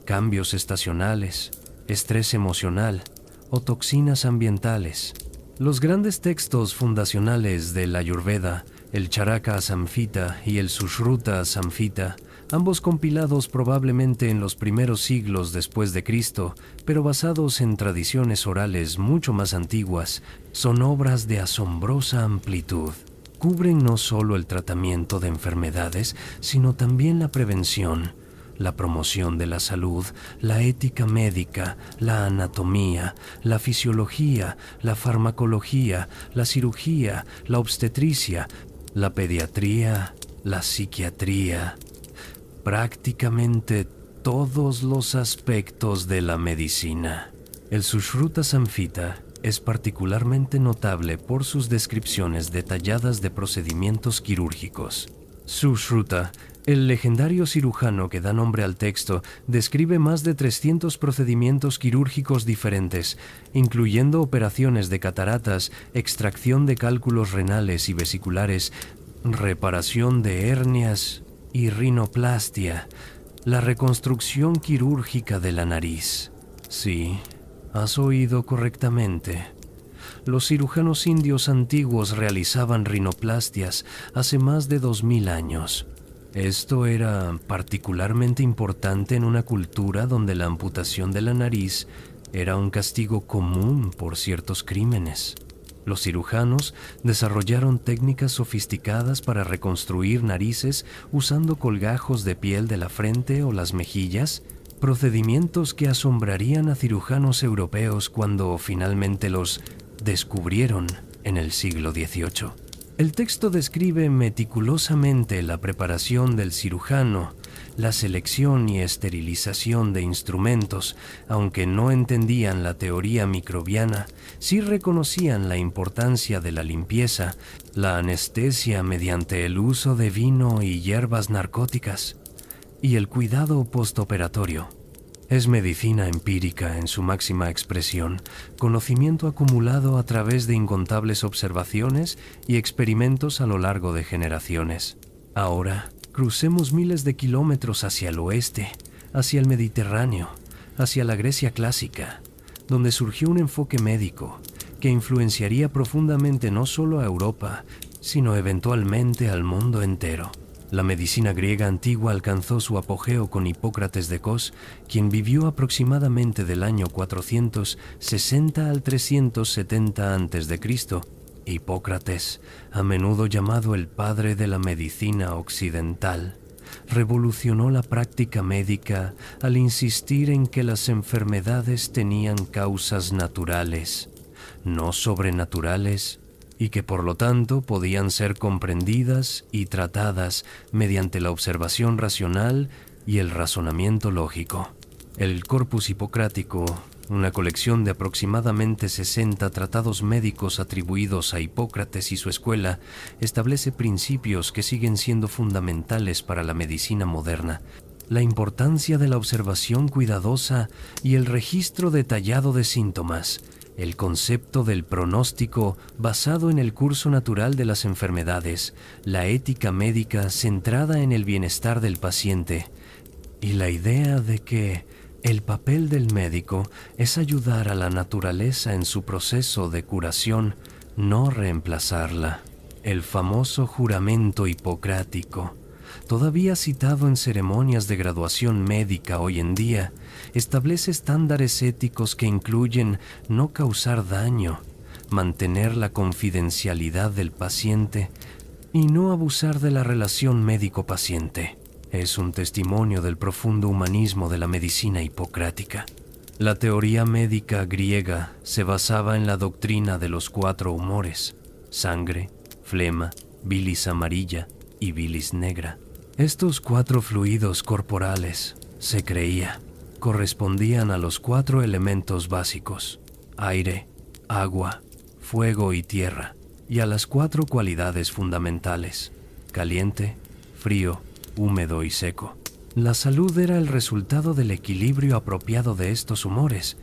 cambios estacionales, estrés emocional o toxinas ambientales. Los grandes textos fundacionales del Ayurveda, el Charaka Samhita y el Sushruta Samhita, ambos compilados probablemente en los primeros siglos después de Cristo, pero basados en tradiciones orales mucho más antiguas, son obras de asombrosa amplitud. Cubren no solo el tratamiento de enfermedades, sino también la prevención, la promoción de la salud, la ética médica, la anatomía, la fisiología, la farmacología, la cirugía, la obstetricia, la pediatría, la psiquiatría, prácticamente todos los aspectos de la medicina. El Sushruta Samhita es particularmente notable por sus descripciones detalladas de procedimientos quirúrgicos. Sushruta, el legendario cirujano que da nombre al texto, describe más de 300 procedimientos quirúrgicos diferentes, incluyendo operaciones de cataratas, extracción de cálculos renales y vesiculares, reparación de hernias y rinoplastia, la reconstrucción quirúrgica de la nariz. Sí, has oído correctamente. Los cirujanos indios antiguos realizaban rinoplastias hace más de 2000 años. Esto era particularmente importante en una cultura donde la amputación de la nariz era un castigo común por ciertos crímenes. Los cirujanos desarrollaron técnicas sofisticadas para reconstruir narices usando colgajos de piel de la frente o las mejillas, procedimientos que asombrarían a cirujanos europeos cuando finalmente los descubrieron en el siglo XVIII. El texto describe meticulosamente la preparación del cirujano, la selección y esterilización de instrumentos. Aunque no entendían la teoría microbiana, sí reconocían la importancia de la limpieza, la anestesia mediante el uso de vino y hierbas narcóticas, y el cuidado postoperatorio. Es medicina empírica en su máxima expresión, conocimiento acumulado a través de incontables observaciones y experimentos a lo largo de generaciones. Ahora, crucemos miles de kilómetros hacia el oeste, hacia el Mediterráneo, hacia la Grecia clásica, donde surgió un enfoque médico que influenciaría profundamente no solo a Europa, sino eventualmente al mundo entero. La medicina griega antigua alcanzó su apogeo con Hipócrates de Cos, quien vivió aproximadamente del año 460 al 370 a.C. Hipócrates, a menudo llamado el padre de la medicina occidental, revolucionó la práctica médica al insistir en que las enfermedades tenían causas naturales, no sobrenaturales, y que por lo tanto podían ser comprendidas y tratadas mediante la observación racional y el razonamiento lógico. El Corpus Hipocrático, una colección de aproximadamente 60 tratados médicos atribuidos a Hipócrates y su escuela, establece principios que siguen siendo fundamentales para la medicina moderna. La importancia de la observación cuidadosa y el registro detallado de síntomas, el concepto del pronóstico basado en el curso natural de las enfermedades, la ética médica centrada en el bienestar del paciente, y la idea de que el papel del médico es ayudar a la naturaleza en su proceso de curación, no reemplazarla. El famoso juramento hipocrático, todavía citado en ceremonias de graduación médica hoy en día, establece estándares éticos que incluyen no causar daño, mantener la confidencialidad del paciente y no abusar de la relación médico-paciente. Es un testimonio del profundo humanismo de la medicina hipocrática. La teoría médica griega se basaba en la doctrina de los 4 humores: sangre, flema, bilis amarilla y bilis negra. Estos 4 fluidos corporales, se creía, correspondían a los 4 elementos básicos: aire, agua, fuego y tierra, y a las 4 cualidades fundamentales: caliente, frío, húmedo y seco. La salud era el resultado del equilibrio apropiado de estos humores.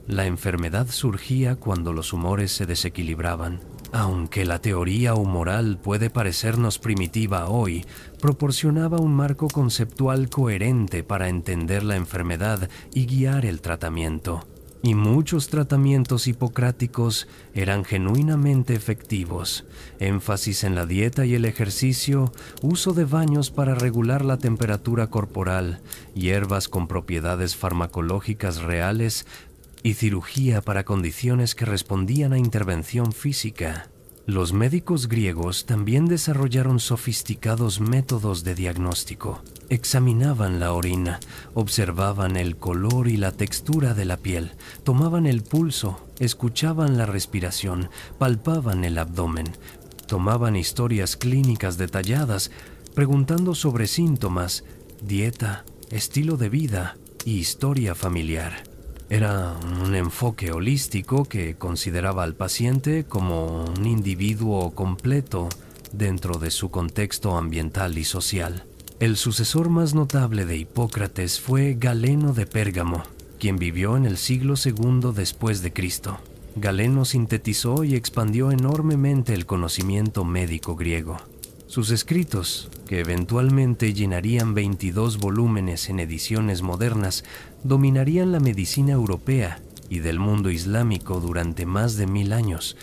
La enfermedad surgía cuando los humores se desequilibraban. Aunque la teoría humoral puede parecernos primitiva hoy, proporcionaba un marco conceptual coherente para entender la enfermedad y guiar el tratamiento. Y muchos tratamientos hipocráticos eran genuinamente efectivos: énfasis en la dieta y el ejercicio, uso de baños para regular la temperatura corporal, hierbas con propiedades farmacológicas reales y cirugía para condiciones que respondían a intervención física. Los médicos griegos también desarrollaron sofisticados métodos de diagnóstico. Examinaban la orina, observaban el color y la textura de la piel, tomaban el pulso, escuchaban la respiración, palpaban el abdomen, tomaban historias clínicas detalladas, preguntando sobre síntomas, dieta, estilo de vida y historia familiar. Era un enfoque holístico que consideraba al paciente como un individuo completo dentro de su contexto ambiental y social. El sucesor más notable de Hipócrates fue Galeno de Pérgamo, quien vivió en el siglo II después de Cristo. Galeno sintetizó y expandió enormemente el conocimiento médico griego. Sus escritos, que eventualmente llenarían 22 volúmenes en ediciones modernas, dominarían la medicina europea y del mundo islámico durante más de 1000 años.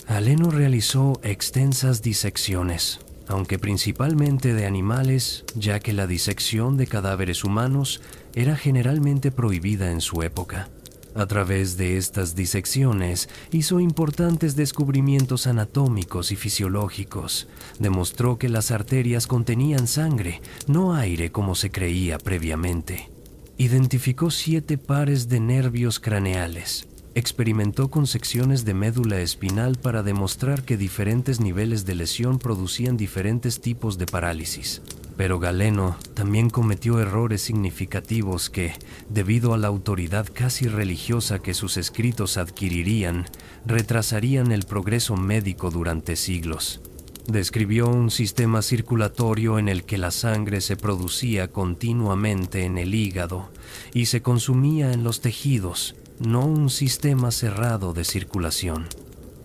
Galeno realizó extensas disecciones, aunque principalmente de animales, ya que la disección de cadáveres humanos era generalmente prohibida en su época. A través de estas disecciones hizo importantes descubrimientos anatómicos y fisiológicos. Demostró que las arterias contenían sangre, no aire como se creía previamente. Identificó 7 pares de nervios craneales. Experimentó con secciones de médula espinal para demostrar que diferentes niveles de lesión producían diferentes tipos de parálisis. Pero Galeno también cometió errores significativos que, debido a la autoridad casi religiosa que sus escritos adquirirían, retrasarían el progreso médico durante siglos. Describió un sistema circulatorio en el que la sangre se producía continuamente en el hígado y se consumía en los tejidos, no un sistema cerrado de circulación.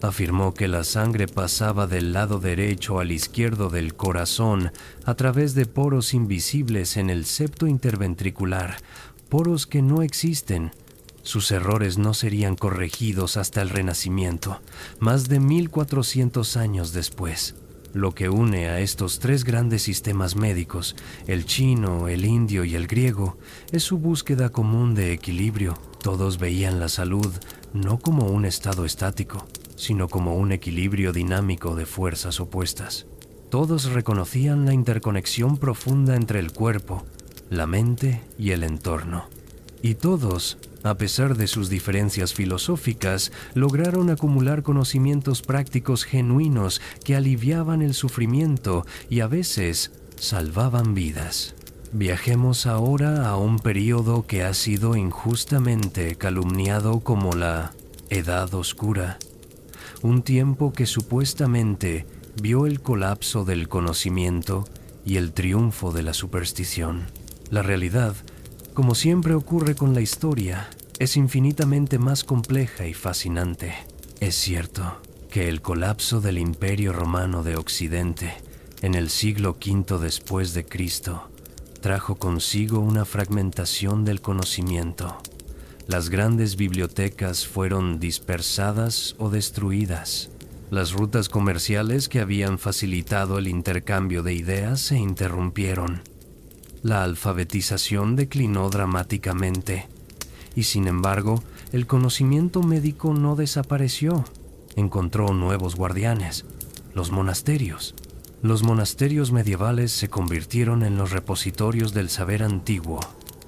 Afirmó que la sangre pasaba del lado derecho al izquierdo del corazón a través de poros invisibles en el septo interventricular, poros que no existen. Sus errores no serían corregidos hasta el Renacimiento, más de 1400 años después. Lo que une a estos 3 grandes sistemas médicos, el chino, el indio y el griego, es su búsqueda común de equilibrio. Todos veían la salud no como un estado estático, sino como un equilibrio dinámico de fuerzas opuestas. Todos reconocían la interconexión profunda entre el cuerpo, la mente y el entorno. Y todos, a pesar de sus diferencias filosóficas, lograron acumular conocimientos prácticos genuinos que aliviaban el sufrimiento y a veces salvaban vidas. Viajemos ahora a un período que ha sido injustamente calumniado como la Edad Oscura. Un tiempo que supuestamente vio el colapso del conocimiento y el triunfo de la superstición. La realidad, como siempre ocurre con la historia, es infinitamente más compleja y fascinante. Es cierto que el colapso del Imperio Romano de Occidente en el siglo V después de Cristo trajo consigo una fragmentación del conocimiento. Las grandes bibliotecas fueron dispersadas o destruidas. Las rutas comerciales que habían facilitado el intercambio de ideas se interrumpieron. La alfabetización declinó dramáticamente. Y sin embargo, el conocimiento médico no desapareció. Encontró nuevos guardianes, los monasterios. Los monasterios medievales se convirtieron en los repositorios del saber antiguo.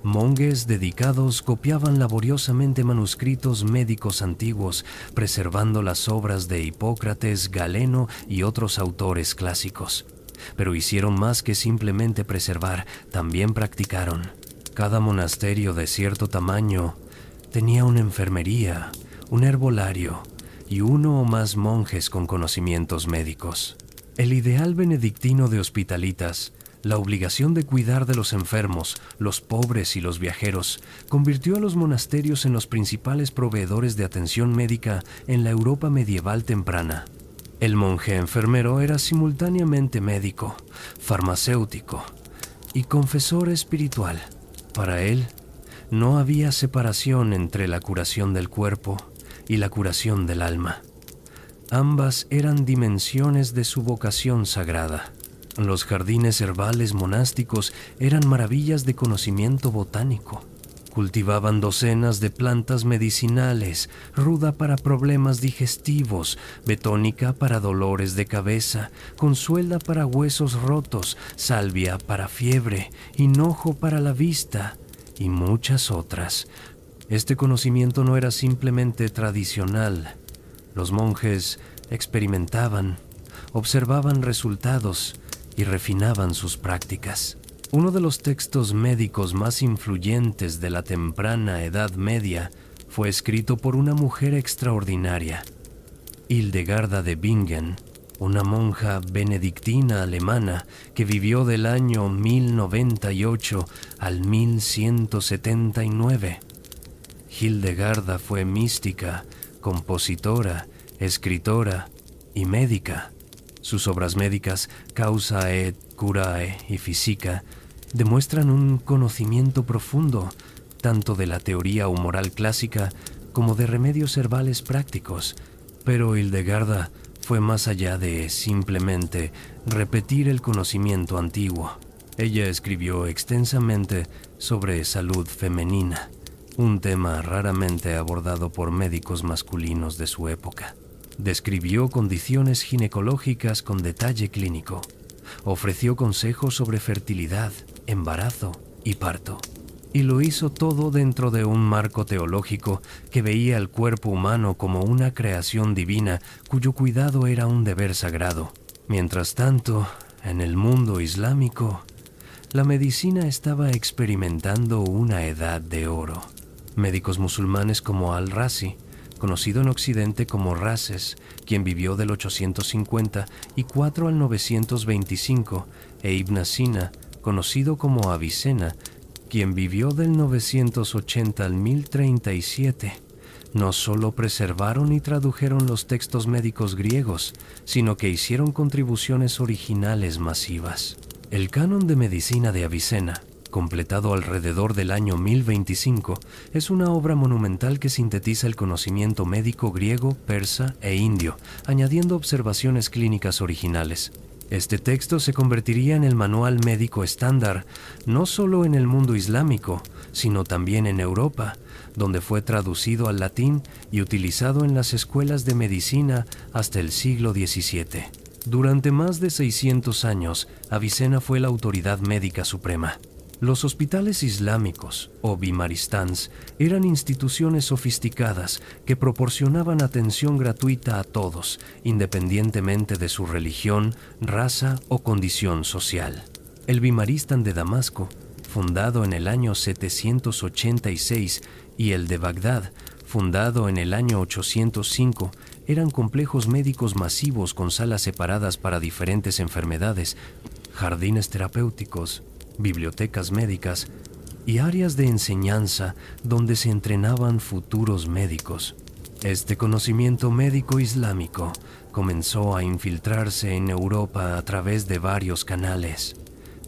Monjes dedicados copiaban laboriosamente manuscritos médicos antiguos, preservando las obras de Hipócrates, Galeno y otros autores clásicos. Pero hicieron más que simplemente preservar, también practicaron. Cada monasterio de cierto tamaño tenía una enfermería, un herbolario y uno o más monjes con conocimientos médicos. El ideal benedictino de hospitalitas, la obligación de cuidar de los enfermos, los pobres y los viajeros, convirtió a los monasterios en los principales proveedores de atención médica en la Europa medieval temprana. El monje enfermero era simultáneamente médico, farmacéutico y confesor espiritual. Para él, no había separación entre la curación del cuerpo y la curación del alma. Ambas eran dimensiones de su vocación sagrada. Los jardines herbales monásticos eran maravillas de conocimiento botánico. Cultivaban docenas de plantas medicinales, ruda para problemas digestivos, betónica para dolores de cabeza, consuela para huesos rotos, salvia para fiebre, hinojo para la vista y muchas otras. Este conocimiento no era simplemente tradicional. Los monjes experimentaban, observaban resultados y refinaban sus prácticas. Uno de los textos médicos más influyentes de la temprana Edad Media fue escrito por una mujer extraordinaria, Hildegarda de Bingen, una monja benedictina alemana que vivió del año 1098 al 1179. Hildegarda fue mística, compositora, escritora y médica. Sus obras médicas, Causa et Curae y Física, demuestran un conocimiento profundo tanto de la teoría humoral clásica como de remedios herbales prácticos. Pero Hildegarda fue más allá de simplemente repetir el conocimiento antiguo. Ella escribió extensamente sobre salud femenina, un tema raramente abordado por médicos masculinos de su época. Describió condiciones ginecológicas con detalle clínico. Ofreció consejos sobre fertilidad, embarazo y parto. Y lo hizo todo dentro de un marco teológico que veía el cuerpo humano como una creación divina cuyo cuidado era un deber sagrado. Mientras tanto, en el mundo islámico, la medicina estaba experimentando una edad de oro. Médicos musulmanes como Al-Razi, conocido en Occidente como Rases, quien vivió del 854 al 925, e Ibn Sina, conocido como Avicena, quien vivió del 980 al 1037, no solo preservaron y tradujeron los textos médicos griegos, sino que hicieron contribuciones originales masivas. El Canon de Medicina de Avicena, completado alrededor del año 1025, es una obra monumental que sintetiza el conocimiento médico griego, persa e indio, añadiendo observaciones clínicas originales. Este texto se convertiría en el manual médico estándar, no solo en el mundo islámico, sino también en Europa, donde fue traducido al latín y utilizado en las escuelas de medicina hasta el siglo XVII. Durante más de 600 años, Avicena fue la autoridad médica suprema. Los hospitales islámicos, o bimaristans, eran instituciones sofisticadas que proporcionaban atención gratuita a todos, independientemente de su religión, raza o condición social. El bimaristan de Damasco, fundado en el año 786, y el de Bagdad, fundado en el año 805, eran complejos médicos masivos con salas separadas para diferentes enfermedades, jardines terapéuticos, bibliotecas médicas y áreas de enseñanza donde se entrenaban futuros médicos. Este conocimiento médico islámico comenzó a infiltrarse en Europa a través de varios canales.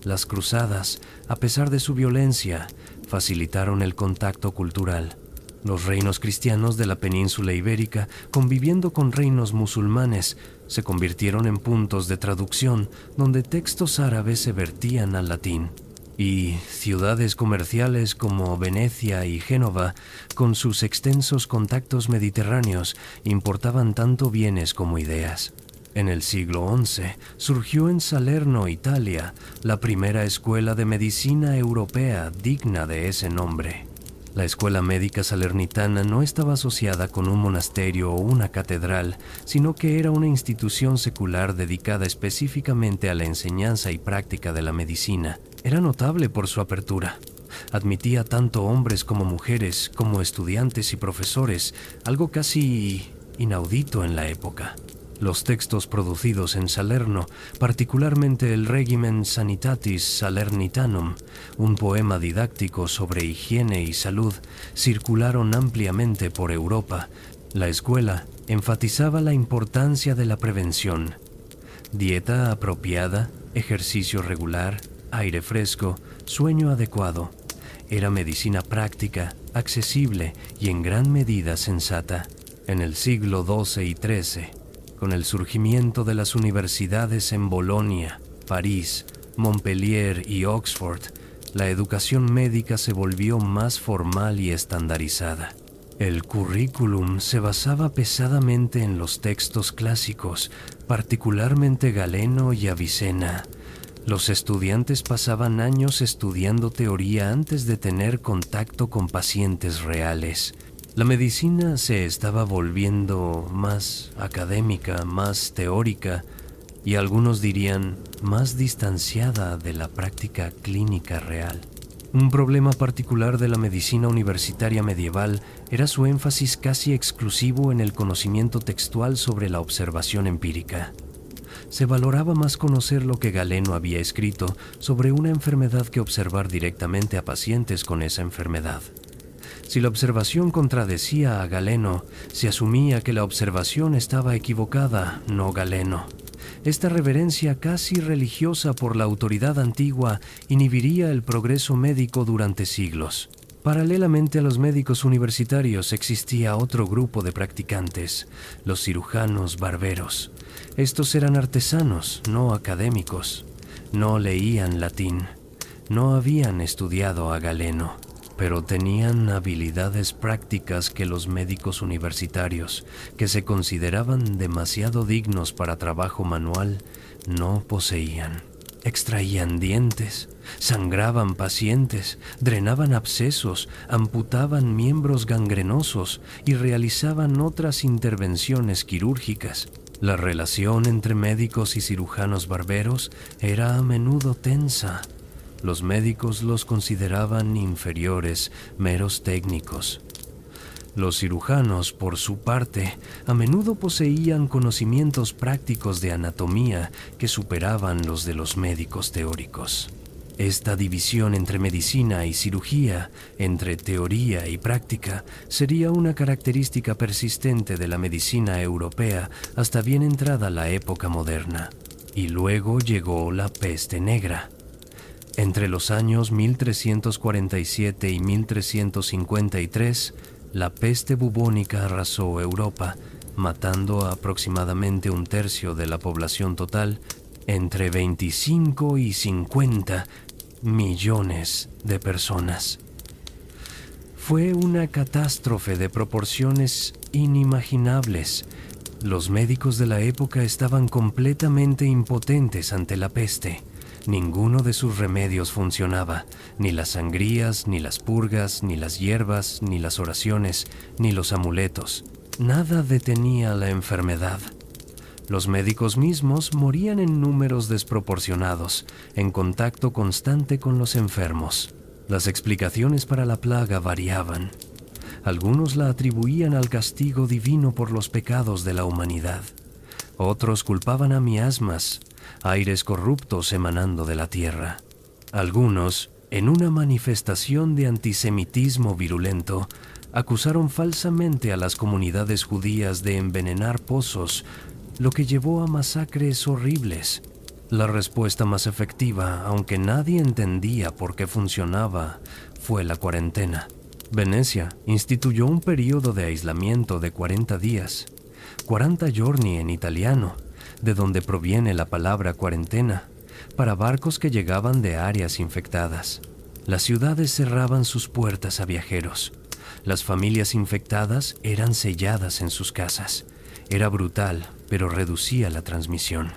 Las cruzadas, a pesar de su violencia, facilitaron el contacto cultural. Los reinos cristianos de la península ibérica, conviviendo con reinos musulmanes, se convirtieron en puntos de traducción donde textos árabes se vertían al latín. Y ciudades comerciales como Venecia y Génova, con sus extensos contactos mediterráneos, importaban tanto bienes como ideas. En el siglo XI surgió en Salerno, Italia, la primera escuela de medicina europea digna de ese nombre. La escuela médica salernitana no estaba asociada con un monasterio o una catedral, sino que era una institución secular dedicada específicamente a la enseñanza y práctica de la medicina. Era notable por su apertura. Admitía tanto hombres como mujeres, como estudiantes y profesores, algo casi inaudito en la época. Los textos producidos en Salerno, particularmente el Regimen Sanitatis Salernitanum, un poema didáctico sobre higiene y salud, circularon ampliamente por Europa. La escuela enfatizaba la importancia de la prevención. Dieta apropiada, ejercicio regular, aire fresco, sueño adecuado. Era medicina práctica, accesible y en gran medida sensata. En el siglo XII y XIII, con el surgimiento de las universidades en Bolonia, París, Montpellier y Oxford, la educación médica se volvió más formal y estandarizada. El currículum se basaba pesadamente en los textos clásicos, particularmente Galeno y Avicena. Los estudiantes pasaban años estudiando teoría antes de tener contacto con pacientes reales. La medicina se estaba volviendo más académica, más teórica y algunos dirían más distanciada de la práctica clínica real. Un problema particular de la medicina universitaria medieval era su énfasis casi exclusivo en el conocimiento textual sobre la observación empírica. Se valoraba más conocer lo que Galeno había escrito sobre una enfermedad que observar directamente a pacientes con esa enfermedad. Si la observación contradecía a Galeno, se asumía que la observación estaba equivocada, no Galeno. Esta reverencia casi religiosa por la autoridad antigua inhibiría el progreso médico durante siglos. Paralelamente a los médicos universitarios existía otro grupo de practicantes, los cirujanos barberos. Estos eran artesanos, no académicos. No leían latín. No habían estudiado a Galeno, pero tenían habilidades prácticas que los médicos universitarios, que se consideraban demasiado dignos para trabajo manual, no poseían. Extraían dientes, sangraban pacientes, drenaban abscesos, amputaban miembros gangrenosos y realizaban otras intervenciones quirúrgicas. La relación entre médicos y cirujanos barberos era a menudo tensa. Los médicos los consideraban inferiores, meros técnicos. Los cirujanos, por su parte, a menudo poseían conocimientos prácticos de anatomía que superaban los de los médicos teóricos. Esta división entre medicina y cirugía, entre teoría y práctica, sería una característica persistente de la medicina europea hasta bien entrada la época moderna. Y luego llegó la peste negra. Entre los años 1347 y 1353, la peste bubónica arrasó Europa, matando a aproximadamente un tercio de la población total, entre 25 y 50 millones de personas. Fue una catástrofe de proporciones inimaginables. Los médicos de la época estaban completamente impotentes ante la peste. Ninguno de sus remedios funcionaba, ni las sangrías, ni las purgas, ni las hierbas, ni las oraciones, ni los amuletos. Nada detenía la enfermedad. Los médicos mismos morían en números desproporcionados, en contacto constante con los enfermos. Las explicaciones para la plaga variaban. Algunos la atribuían al castigo divino por los pecados de la humanidad. Otros culpaban a miasmas, aires corruptos emanando de la tierra. Algunos, en una manifestación de antisemitismo virulento, acusaron falsamente a las comunidades judías de envenenar pozos, lo que llevó a masacres horribles. La respuesta más efectiva, aunque nadie entendía por qué funcionaba, fue la cuarentena. Venecia instituyó un período de aislamiento de 40 días, 40 giorni en italiano, de donde proviene la palabra cuarentena, para barcos que llegaban de áreas infectadas. Las ciudades cerraban sus puertas a viajeros. Las familias infectadas eran selladas en sus casas. Era brutal, pero reducía la transmisión.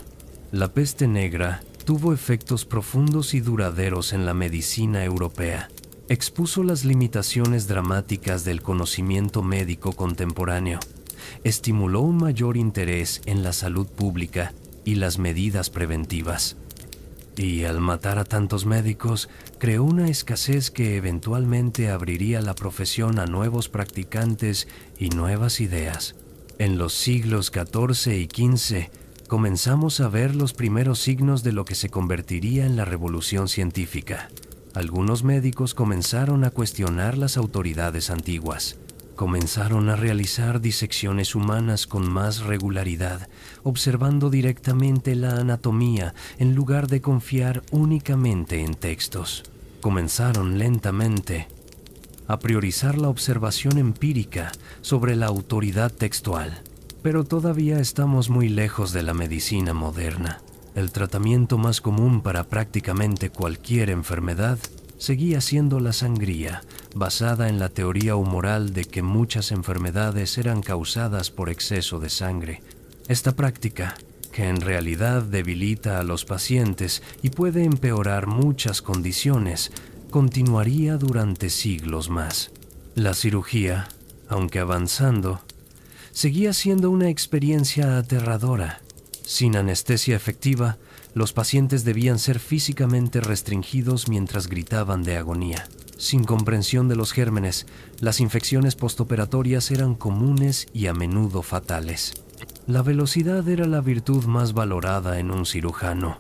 La peste negra tuvo efectos profundos y duraderos en la medicina europea. Expuso las limitaciones dramáticas del conocimiento médico contemporáneo. Estimuló un mayor interés en la salud pública y las medidas preventivas. Y al matar a tantos médicos, creó una escasez que eventualmente abriría la profesión a nuevos practicantes y nuevas ideas. En los siglos XIV y XV, comenzamos a ver los primeros signos de lo que se convertiría en la revolución científica. Algunos médicos comenzaron a cuestionar las autoridades antiguas. Comenzaron a realizar disecciones humanas con más regularidad, observando directamente la anatomía en lugar de confiar únicamente en textos. Comenzaron lentamente a priorizar la observación empírica sobre la autoridad textual. Pero todavía estamos muy lejos de la medicina moderna. El tratamiento más común para prácticamente cualquier enfermedad seguía siendo la sangría, basada en la teoría humoral de que muchas enfermedades eran causadas por exceso de sangre. Esta práctica, que en realidad debilita a los pacientes y puede empeorar muchas condiciones, continuaría durante siglos más. La cirugía, aunque avanzando, seguía siendo una experiencia aterradora. Sin anestesia efectiva, los pacientes debían ser físicamente restringidos mientras gritaban de agonía. Sin comprensión de los gérmenes, las infecciones postoperatorias eran comunes y a menudo fatales. La velocidad era la virtud más valorada en un cirujano.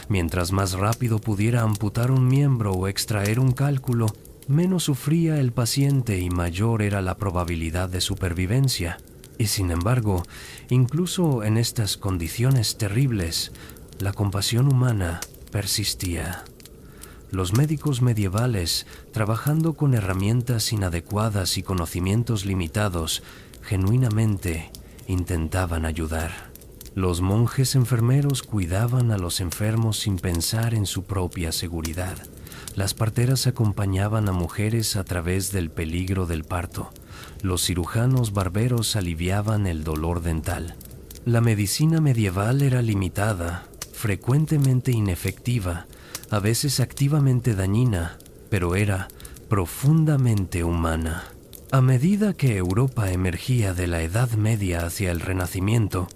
Mientras más rápido pudiera amputar un miembro o extraer un cálculo, menos sufría el paciente y mayor era la probabilidad de supervivencia. Y sin embargo, incluso en estas condiciones terribles, la compasión humana persistía. Los médicos medievales, trabajando con herramientas inadecuadas y conocimientos limitados, genuinamente intentaban ayudar. Los monjes enfermeros cuidaban a los enfermos sin pensar en su propia seguridad. Las parteras acompañaban a mujeres a través del peligro del parto. Los cirujanos barberos aliviaban el dolor dental. La medicina medieval era limitada, frecuentemente inefectiva, a veces activamente dañina, pero era profundamente humana. A medida que Europa emergía de la Edad Media hacia el Renacimiento,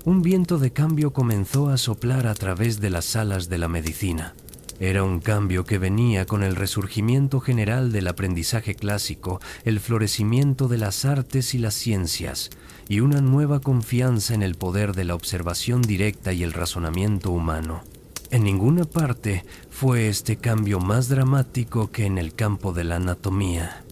un viento de cambio comenzó a soplar a través de las salas de la medicina. Era un cambio que venía con el resurgimiento general del aprendizaje clásico, el florecimiento de las artes y las ciencias, y una nueva confianza en el poder de la observación directa y el razonamiento humano. En ninguna parte fue este cambio más dramático que en el campo de la anatomía,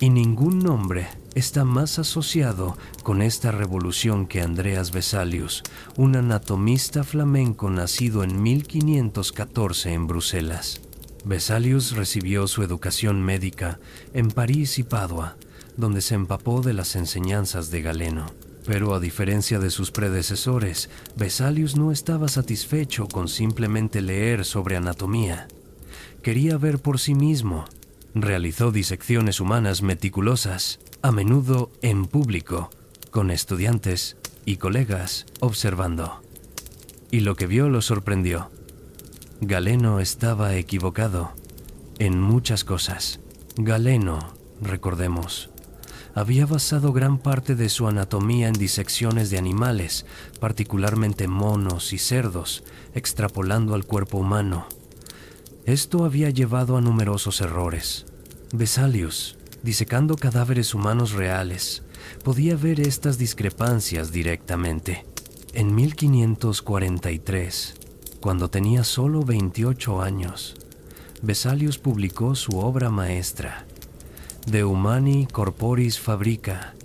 y ningún nombre está más asociado con esta revolución que Andreas Vesalius, un anatomista flamenco nacido en 1514 en Bruselas. Vesalius recibió su educación médica en París y Padua, donde se empapó de las enseñanzas de Galeno. Pero a diferencia de sus predecesores, Vesalius no estaba satisfecho con simplemente leer sobre anatomía. Quería ver por sí mismo. Realizó disecciones humanas meticulosas, a menudo en público, con estudiantes y colegas observando. Y lo que vio lo sorprendió. Galeno estaba equivocado en muchas cosas. Galeno, recordemos, había basado gran parte de su anatomía en disecciones de animales, particularmente monos y cerdos, extrapolando al cuerpo humano. Esto había llevado a numerosos errores. Vesalius, disecando cadáveres humanos reales, podía ver estas discrepancias directamente. En 1543, cuando tenía solo 28 años, Vesalius publicó su obra maestra, De Humani Corporis Fabrica,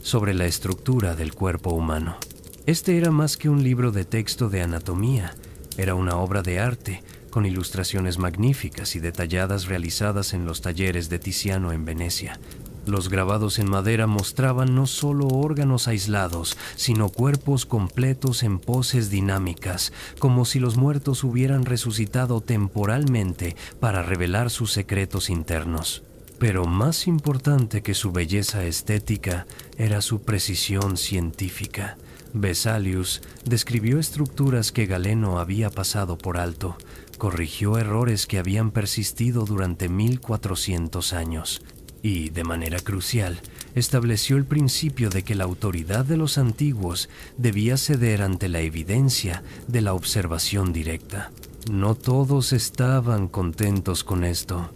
sobre la estructura del cuerpo humano. Este era más que un libro de texto de anatomía, Era una obra de arte, con ilustraciones magníficas y detalladas realizadas en los talleres de Tiziano en Venecia. Los grabados en madera mostraban no solo órganos aislados, sino cuerpos completos en poses dinámicas, como si los muertos hubieran resucitado temporalmente para revelar sus secretos internos. Pero más importante que su belleza estética era su precisión científica. Vesalius describió estructuras que Galeno había pasado por alto, corrigió errores que habían persistido durante 1400 años y, de manera crucial, estableció el principio de que la autoridad de los antiguos debía ceder ante la evidencia de la observación directa. No todos estaban contentos con esto.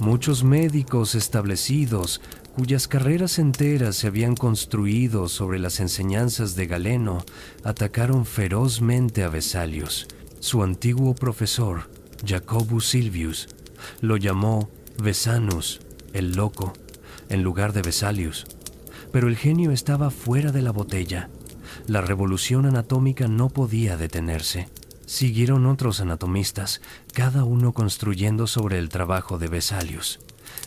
Muchos médicos establecidos, cuyas carreras enteras se habían construido sobre las enseñanzas de Galeno, atacaron ferozmente a Vesalius. Su antiguo profesor, Jacobus Silvius, lo llamó Vesanus, el loco, en lugar de Vesalius. Pero el genio estaba fuera de la botella. La revolución anatómica no podía detenerse. Siguieron otros anatomistas, cada uno construyendo sobre el trabajo de Vesalius.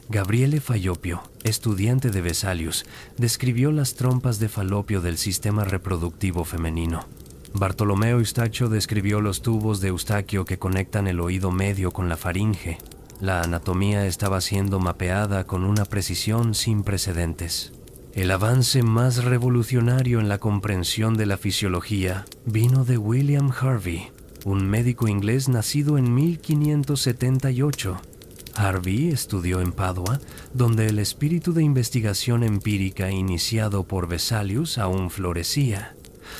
Gabriele Fallopio, estudiante de Vesalius, describió las trompas de Falopio del sistema reproductivo femenino. Bartolomeo Eustaquio describió los tubos de Eustaquio que conectan el oído medio con la faringe. La anatomía estaba siendo mapeada con una precisión sin precedentes. El avance más revolucionario en la comprensión de la fisiología vino de William Harvey, un médico inglés nacido en 1578. Harvey estudió en Padua, donde el espíritu de investigación empírica iniciado por Vesalius aún florecía.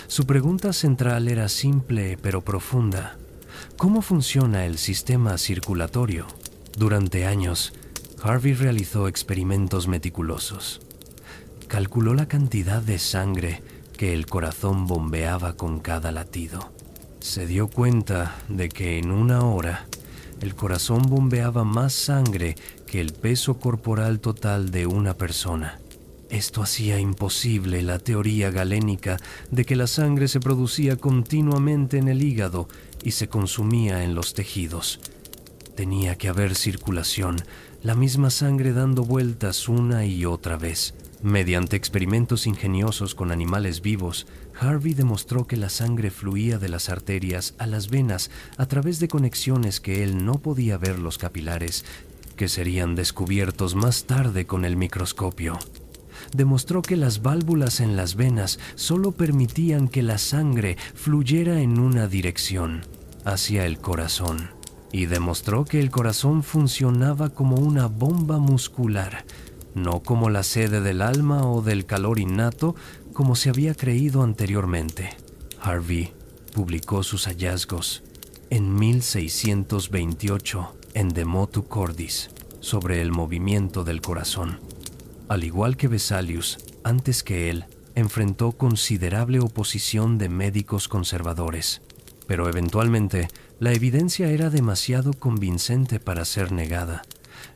Su pregunta central era simple pero profunda. ¿Cómo funciona el sistema circulatorio? Durante años, Harvey realizó experimentos meticulosos. Calculó la cantidad de sangre que el corazón bombeaba con cada latido. Se dio cuenta de que en una hora el corazón bombeaba más sangre que el peso corporal total de una persona. Esto hacía imposible la teoría galénica de que la sangre se producía continuamente en el hígado y se consumía en los tejidos. Tenía que haber circulación, la misma sangre dando vueltas una y otra vez. Mediante experimentos ingeniosos con animales vivos, Harvey demostró que la sangre fluía de las arterias a las venas a través de conexiones que él no podía ver los capilares, que serían descubiertos más tarde con el microscopio. Demostró que las válvulas en las venas solo permitían que la sangre fluyera en una dirección, hacia el corazón. Y demostró que el corazón funcionaba como una bomba muscular, no como la sede del alma o del calor innato, como se había creído anteriormente. Harvey publicó sus hallazgos en 1628 en De Motu Cordis sobre el movimiento del corazón. Al igual que Vesalius, antes que él, enfrentó considerable oposición de médicos conservadores, pero eventualmente la evidencia era demasiado convincente para ser negada.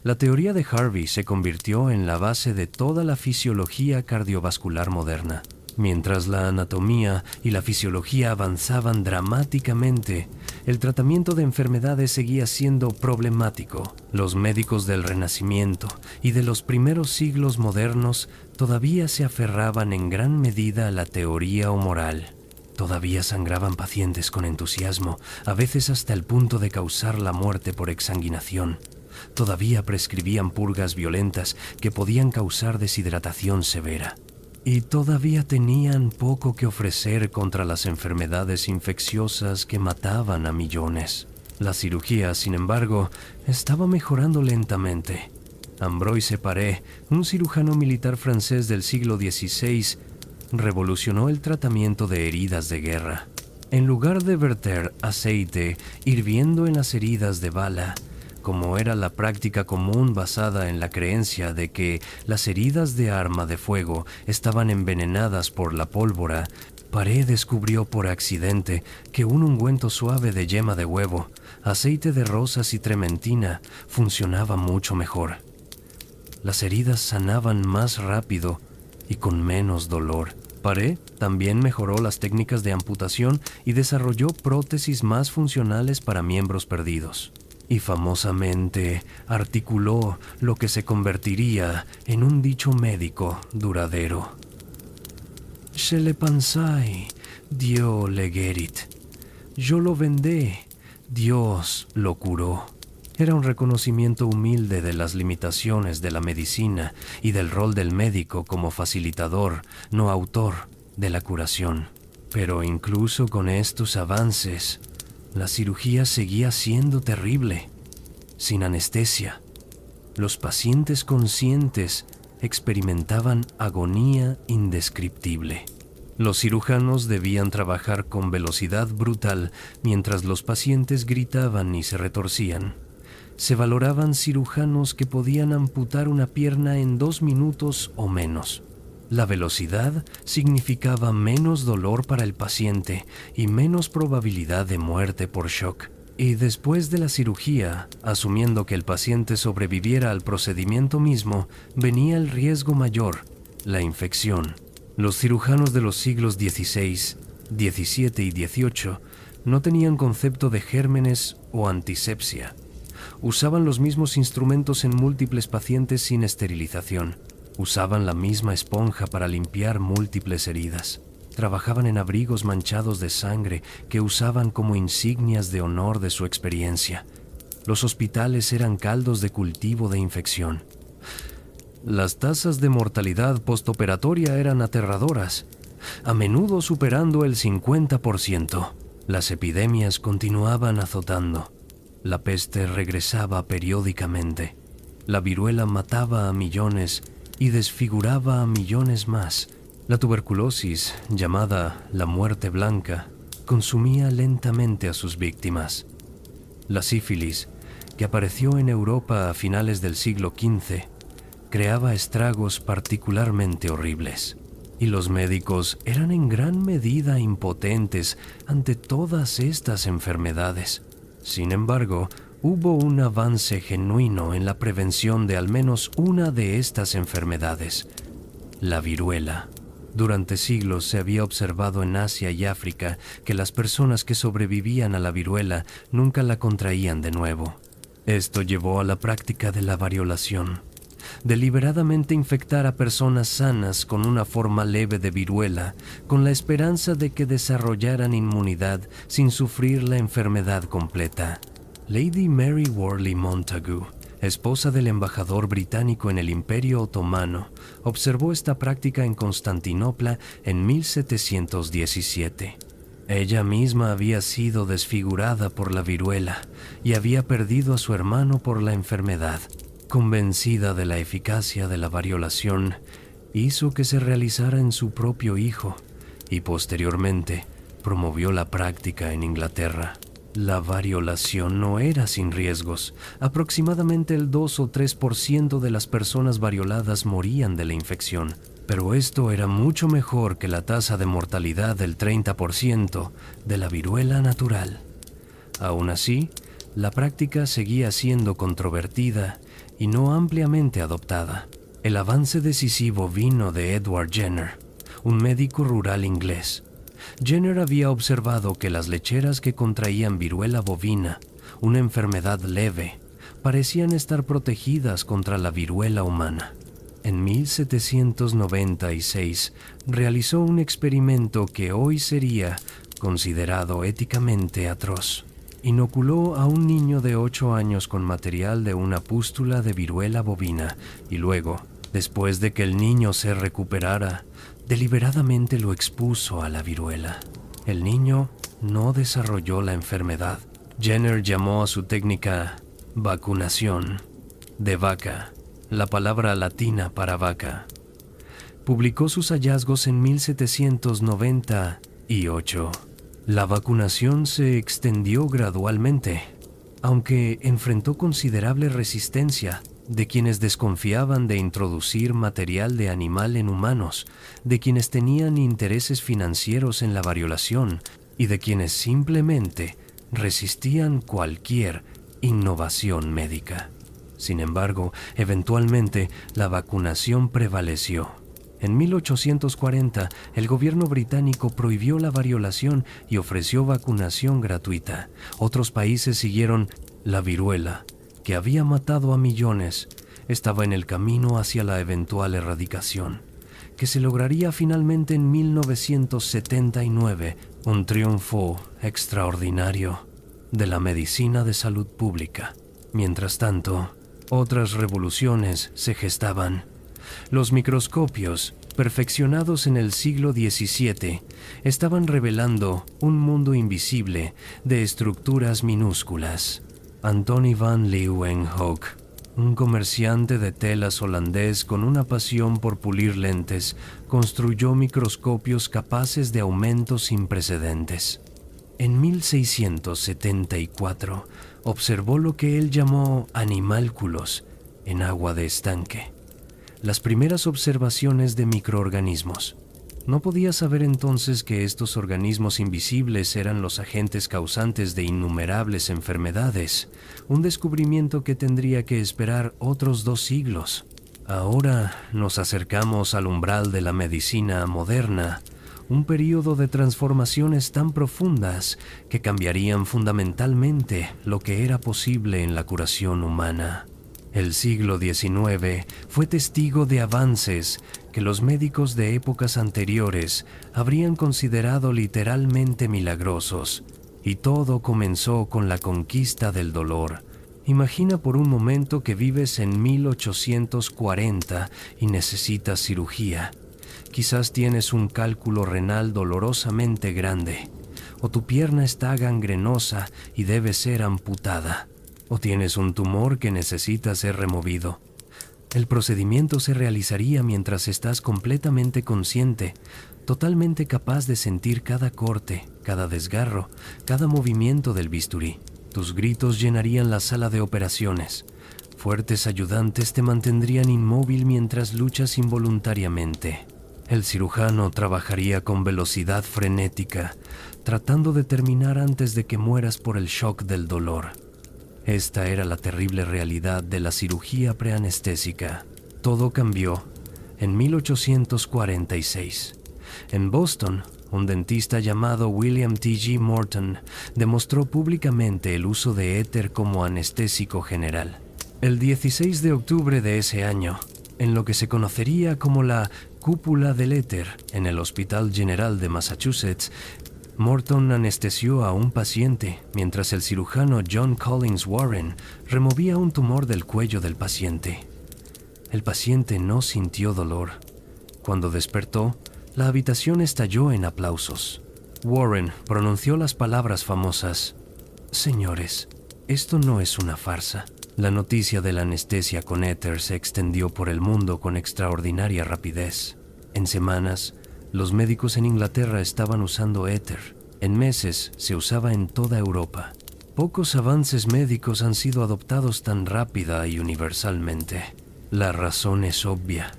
La teoría de Harvey se convirtió en la base de toda la fisiología cardiovascular moderna. Mientras la anatomía y la fisiología avanzaban dramáticamente, el tratamiento de enfermedades seguía siendo problemático. Los médicos del Renacimiento y de los primeros siglos modernos todavía se aferraban en gran medida a la teoría o moral. Todavía sangraban pacientes con entusiasmo, a veces hasta el punto de causar la muerte por exsanguinación. Todavía prescribían purgas violentas que podían causar deshidratación severa. Y todavía tenían poco que ofrecer contra las enfermedades infecciosas que mataban a millones. La cirugía, sin embargo, estaba mejorando lentamente. Ambroise Paré, un cirujano militar francés del siglo XVI, revolucionó el tratamiento de heridas de guerra. En lugar de verter aceite hirviendo en las heridas de bala, como era la práctica común basada en la creencia de que las heridas de arma de fuego estaban envenenadas por la pólvora, Paré descubrió por accidente que un ungüento suave de yema de huevo, aceite de rosas y trementina funcionaba mucho mejor. Las heridas sanaban más rápido y con menos dolor. Paré también mejoró las técnicas de amputación y desarrolló prótesis más funcionales para miembros perdidos. Y famosamente articuló lo que se convertiría en un dicho médico duradero. Je le pensai, Dios le guérit. Yo lo vendé, Dios lo curó. Era un reconocimiento humilde de las limitaciones de la medicina y del rol del médico como facilitador, no autor, de la curación. Pero incluso con estos avances, la cirugía seguía siendo terrible. Sin anestesia, los pacientes conscientes experimentaban agonía indescriptible. Los cirujanos debían trabajar con velocidad brutal mientras los pacientes gritaban y se retorcían. Se valoraban cirujanos que podían amputar una pierna en 2 minutos o menos. La velocidad significaba menos dolor para el paciente y menos probabilidad de muerte por shock. Y después de la cirugía, asumiendo que el paciente sobreviviera al procedimiento mismo, venía el riesgo mayor, la infección. Los cirujanos de los siglos XVI, XVII y XVIII no tenían concepto de gérmenes o antisepsia. Usaban los mismos instrumentos en múltiples pacientes sin esterilización. Usaban la misma esponja para limpiar múltiples heridas. Trabajaban en abrigos manchados de sangre que usaban como insignias de honor de su experiencia. Los hospitales eran caldos de cultivo de infección. Las tasas de mortalidad postoperatoria eran aterradoras, a menudo superando el 50%. Las epidemias continuaban azotando. La peste regresaba periódicamente. La viruela mataba a millones y desfiguraba a millones más. La tuberculosis, llamada la muerte blanca, consumía lentamente a sus víctimas. La sífilis, que apareció en Europa a finales del siglo XV, creaba estragos particularmente horribles. Y los médicos eran en gran medida impotentes ante todas estas enfermedades. Sin embargo, hubo un avance genuino en la prevención de al menos una de estas enfermedades, la viruela. Durante siglos se había observado en Asia y África que las personas que sobrevivían a la viruela nunca la contraían de nuevo. Esto llevó a la práctica de la variolación. Deliberadamente infectar a personas sanas con una forma leve de viruela, con la esperanza de que desarrollaran inmunidad sin sufrir la enfermedad completa. Lady Mary Worley Montagu, esposa del embajador británico en el Imperio Otomano, observó esta práctica en Constantinopla en 1717. Ella misma había sido desfigurada por la viruela y había perdido a su hermano por la enfermedad. Convencida de la eficacia de la variolación, hizo que se realizara en su propio hijo y posteriormente promovió la práctica en Inglaterra. La variolación no era sin riesgos. Aproximadamente el 2 o 3% de las personas varioladas morían de la infección, pero esto era mucho mejor que la tasa de mortalidad del 30% de la viruela natural. Aún así, la práctica seguía siendo controvertida y no ampliamente adoptada. El avance decisivo vino de Edward Jenner, un médico rural inglés. Jenner había observado que las lecheras que contraían viruela bovina, una enfermedad leve, parecían estar protegidas contra la viruela humana. En 1796 realizó un experimento que hoy sería considerado éticamente atroz. Inoculó a un niño de 8 años con material de una pústula de viruela bovina y luego, después de que el niño se recuperara, deliberadamente lo expuso a la viruela. El niño no desarrolló la enfermedad. Jenner llamó a su técnica vacunación de vaca, la palabra latina para vaca. Publicó sus hallazgos en 1798. La vacunación se extendió gradualmente, aunque enfrentó considerable resistencia de quienes desconfiaban de introducir material de animal en humanos, de quienes tenían intereses financieros en la variolación y de quienes simplemente resistían cualquier innovación médica. Sin embargo, eventualmente la vacunación prevaleció. En 1840, el gobierno británico prohibió la variolación y ofreció vacunación gratuita. Otros países siguieron. La viruela, que había matado a millones, estaba en el camino hacia la eventual erradicación, que se lograría finalmente en 1979, un triunfo extraordinario de la medicina de salud pública. Mientras tanto, otras revoluciones se gestaban. Los microscopios, perfeccionados en el siglo XVII, estaban revelando un mundo invisible de estructuras minúsculas. Antony van Leeuwenhoek, un comerciante de telas holandés con una pasión por pulir lentes, construyó microscopios capaces de aumentos sin precedentes. En 1674, observó lo que él llamó animálculos en agua de estanque, las primeras observaciones de microorganismos. No podía saber entonces que estos organismos invisibles eran los agentes causantes de innumerables enfermedades, un descubrimiento que tendría que esperar otros 2 siglos. Ahora nos acercamos al umbral de la medicina moderna, un período de transformaciones tan profundas que cambiarían fundamentalmente lo que era posible en la curación humana. El siglo XIX fue testigo de avances que los médicos de épocas anteriores habrían considerado literalmente milagrosos, y todo comenzó con la conquista del dolor. Imagina por un momento que vives en 1840 y necesitas cirugía. Quizás tienes un cálculo renal dolorosamente grande, o tu pierna está gangrenosa y debe ser amputada, o tienes un tumor que necesita ser removido. El procedimiento se realizaría mientras estás completamente consciente, totalmente capaz de sentir cada corte, cada desgarro, cada movimiento del bisturí. Tus gritos llenarían la sala de operaciones. Fuertes ayudantes te mantendrían inmóvil mientras luchas involuntariamente. El cirujano trabajaría con velocidad frenética, tratando de terminar antes de que mueras por el shock del dolor. Esta era la terrible realidad de la cirugía preanestésica. Todo cambió en 1846. En Boston, un dentista llamado William T.G. Morton demostró públicamente el uso de éter como anestésico general. El 16 de octubre de ese año, en lo que se conocería como la cúpula del éter en el Hospital General de Massachusetts, Morton anestesió a un paciente mientras el cirujano John Collins Warren removía un tumor del cuello del paciente. El paciente no sintió dolor. Cuando despertó, la habitación estalló en aplausos. Warren pronunció las palabras famosas: «Señores, esto no es una farsa». La noticia de la anestesia con éter se extendió por el mundo con extraordinaria rapidez. En semanas, los médicos en Inglaterra estaban usando éter. En meses se usaba en toda Europa. Pocos avances médicos han sido adoptados tan rápida y universalmente. La razón es obvia.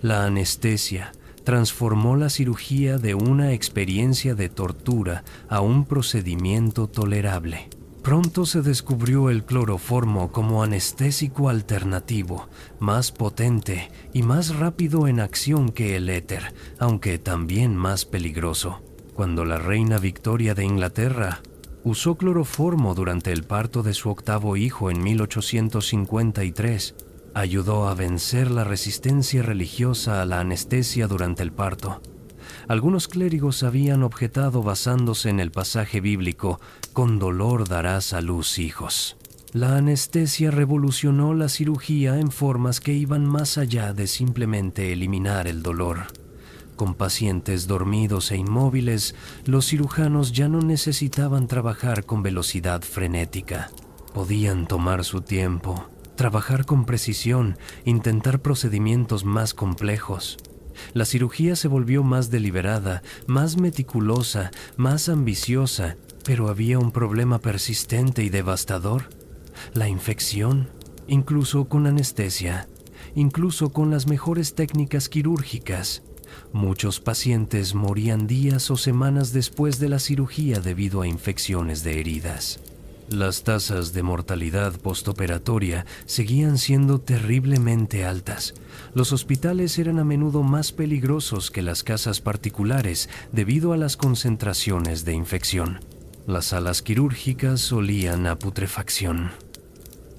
La anestesia transformó la cirugía de una experiencia de tortura a un procedimiento tolerable. Pronto se descubrió el cloroformo como anestésico alternativo, más potente y más rápido en acción que el éter, aunque también más peligroso. Cuando la reina Victoria de Inglaterra usó cloroformo durante el parto de su 8º hijo en 1853, ayudó a vencer la resistencia religiosa a la anestesia durante el parto. Algunos clérigos habían objetado basándose en el pasaje bíblico: «Con dolor darás a luz hijos». La anestesia revolucionó la cirugía en formas que iban más allá de simplemente eliminar el dolor. Con pacientes dormidos e inmóviles, los cirujanos ya no necesitaban trabajar con velocidad frenética. Podían tomar su tiempo, trabajar con precisión, intentar procedimientos más complejos. La cirugía se volvió más deliberada, más meticulosa, más ambiciosa, pero había un problema persistente y devastador: la infección. Incluso con anestesia, incluso con las mejores técnicas quirúrgicas, muchos pacientes morían días o semanas después de la cirugía debido a infecciones de heridas. Las tasas de mortalidad postoperatoria seguían siendo terriblemente altas. Los hospitales eran a menudo más peligrosos que las casas particulares debido a las concentraciones de infección. Las salas quirúrgicas olían a putrefacción.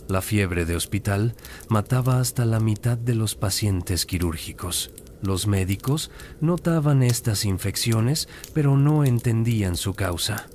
La fiebre de hospital mataba hasta la mitad de los pacientes quirúrgicos. Los médicos notaban estas infecciones, pero no entendían su causa.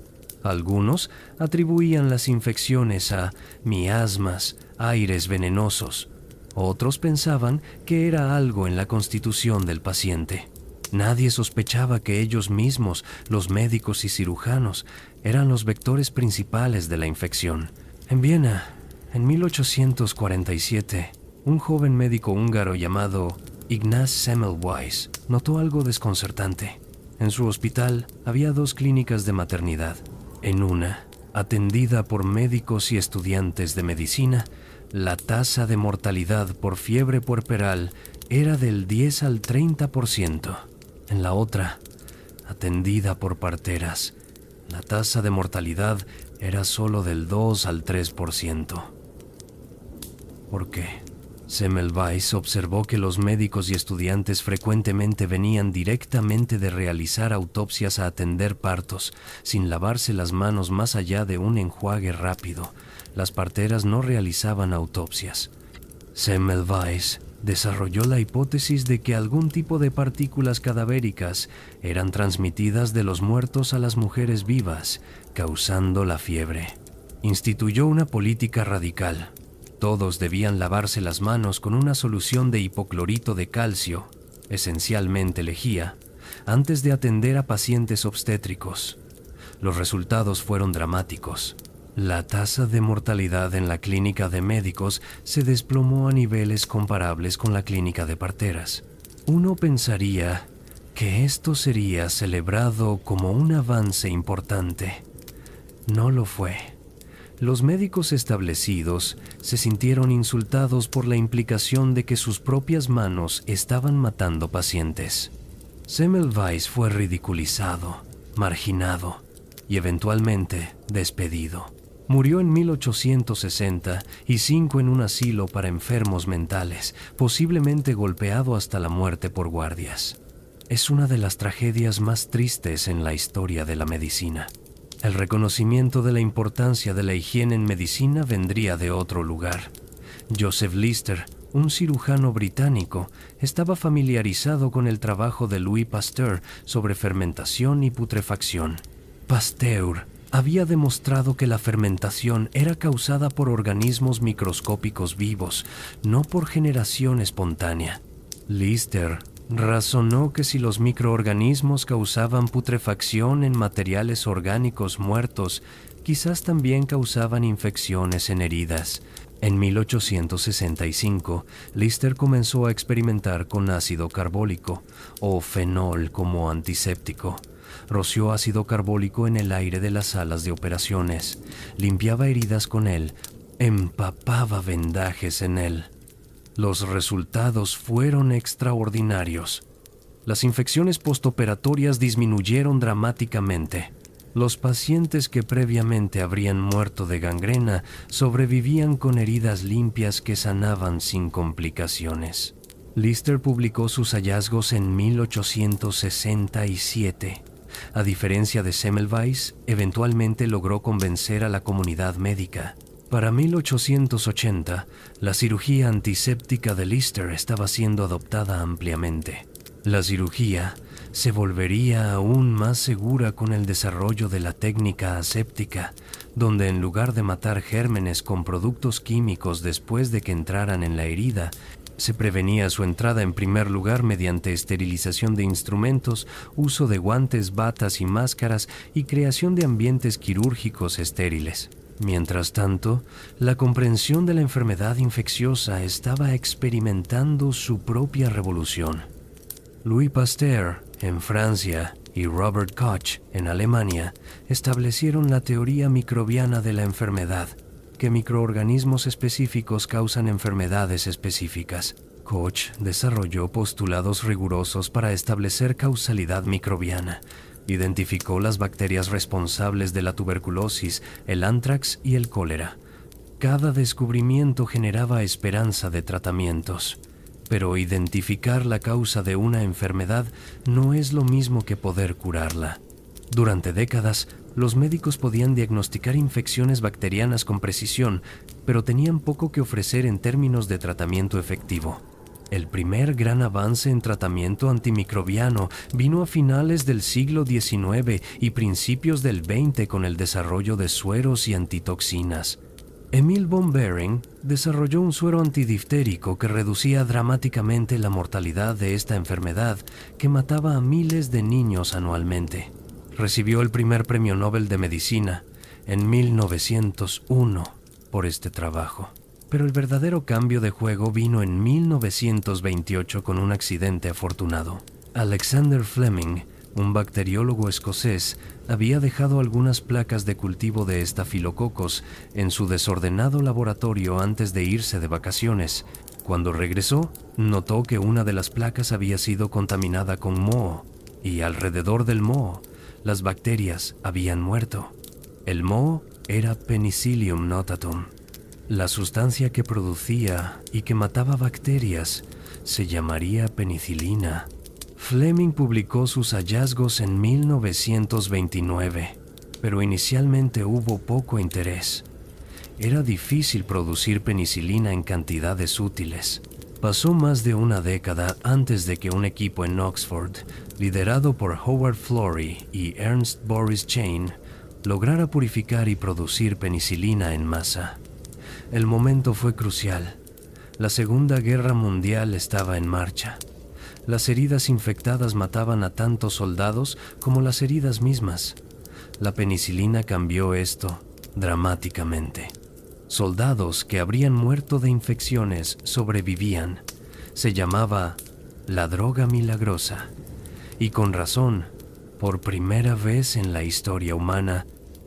Algunos atribuían las infecciones a miasmas, aires venenosos. Otros pensaban que era algo en la constitución del paciente. Nadie sospechaba que ellos mismos, los médicos y cirujanos, eran los vectores principales de la infección. En Viena, en 1847, un joven médico húngaro llamado Ignaz Semmelweis notó algo desconcertante. En su hospital había 2 clínicas de maternidad. En una, atendida por médicos y estudiantes de medicina, la tasa de mortalidad por fiebre puerperal era del 10 al 30%. En la otra, atendida por parteras, la tasa de mortalidad era solo del 2 al 3%. ¿Por qué? Semmelweis observó que los médicos y estudiantes frecuentemente venían directamente de realizar autopsias a atender partos, sin lavarse las manos más allá de un enjuague rápido. Las parteras no realizaban autopsias. Semmelweis desarrolló la hipótesis de que algún tipo de partículas cadavéricas eran transmitidas de los muertos a las mujeres vivas, causando la fiebre. Instituyó una política radical. Todos debían lavarse las manos con una solución de hipoclorito de calcio, esencialmente lejía, antes de atender a pacientes obstétricos. Los resultados fueron dramáticos. La tasa de mortalidad en la clínica de médicos se desplomó a niveles comparables con la clínica de parteras. Uno pensaría que esto sería celebrado como un avance importante. No lo fue. Los médicos establecidos se sintieron insultados por la implicación de que sus propias manos estaban matando pacientes. Semmelweis fue ridiculizado, marginado y eventualmente despedido. Murió en 1865 en un asilo para enfermos mentales, posiblemente golpeado hasta la muerte por guardias. Es una de las tragedias más tristes en la historia de la medicina. El reconocimiento de la importancia de la higiene en medicina vendría de otro lugar. Joseph Lister, un cirujano británico, estaba familiarizado con el trabajo de Louis Pasteur sobre fermentación y putrefacción. Pasteur había demostrado que la fermentación era causada por organismos microscópicos vivos, no por generación espontánea. Lister razonó que si los microorganismos causaban putrefacción en materiales orgánicos muertos, quizás también causaban infecciones en heridas. En 1865, Lister comenzó a experimentar con ácido carbólico, o fenol como antiséptico. Roció ácido carbólico en el aire de las salas de operaciones, limpiaba heridas con él, empapaba vendajes en él. Los resultados fueron extraordinarios. Las infecciones postoperatorias disminuyeron dramáticamente. Los pacientes que previamente habrían muerto de gangrena sobrevivían con heridas limpias que sanaban sin complicaciones. Lister publicó sus hallazgos en 1867. A diferencia de Semmelweis, eventualmente logró convencer a la comunidad médica. Para 1880, la cirugía antiséptica de Lister estaba siendo adoptada ampliamente. La cirugía se volvería aún más segura con el desarrollo de la técnica aséptica, donde en lugar de matar gérmenes con productos químicos después de que entraran en la herida, se prevenía su entrada en primer lugar mediante esterilización de instrumentos, uso de guantes, batas y máscaras y creación de ambientes quirúrgicos estériles. Mientras tanto, la comprensión de la enfermedad infecciosa estaba experimentando su propia revolución. Louis Pasteur, en Francia, y Robert Koch, en Alemania, establecieron la teoría microbiana de la enfermedad, que microorganismos específicos causan enfermedades específicas. Koch desarrolló postulados rigurosos para establecer causalidad microbiana, Identificó las bacterias responsables de la tuberculosis, el anthrax y el cólera. Cada descubrimiento generaba esperanza de tratamientos, pero identificar la causa de una enfermedad no es lo mismo que poder curarla. Durante décadas, los médicos podían diagnosticar infecciones bacterianas con precisión, pero tenían poco que ofrecer en términos de tratamiento efectivo. El primer gran avance en tratamiento antimicrobiano vino a finales del siglo XIX y principios del XX con el desarrollo de sueros y antitoxinas. Emil von Behring desarrolló un suero antidiftérico que reducía dramáticamente la mortalidad de esta enfermedad que mataba a miles de niños anualmente. Recibió el primer premio Nobel de Medicina en 1901 por este trabajo. Pero el verdadero cambio de juego vino en 1928 con un accidente afortunado. Alexander Fleming, un bacteriólogo escocés, había dejado algunas placas de cultivo de estafilococos en su desordenado laboratorio antes de irse de vacaciones. Cuando regresó, notó que una de las placas había sido contaminada con moho, y alrededor del moho, las bacterias habían muerto. El moho era Penicillium notatum. La sustancia que producía y que mataba bacterias se llamaría penicilina. Fleming publicó sus hallazgos en 1929, pero inicialmente hubo poco interés. Era difícil producir penicilina en cantidades útiles. Pasó más de una década antes de que un equipo en Oxford, liderado por Howard Florey y Ernst Boris Chain, lograra purificar y producir penicilina en masa. El momento fue crucial. La Segunda Guerra Mundial estaba en marcha. Las heridas infectadas mataban a tantos soldados como las heridas mismas. La penicilina cambió esto dramáticamente. Soldados que habrían muerto de infecciones sobrevivían. Se llamaba la droga milagrosa. Y con razón, por primera vez en la historia humana,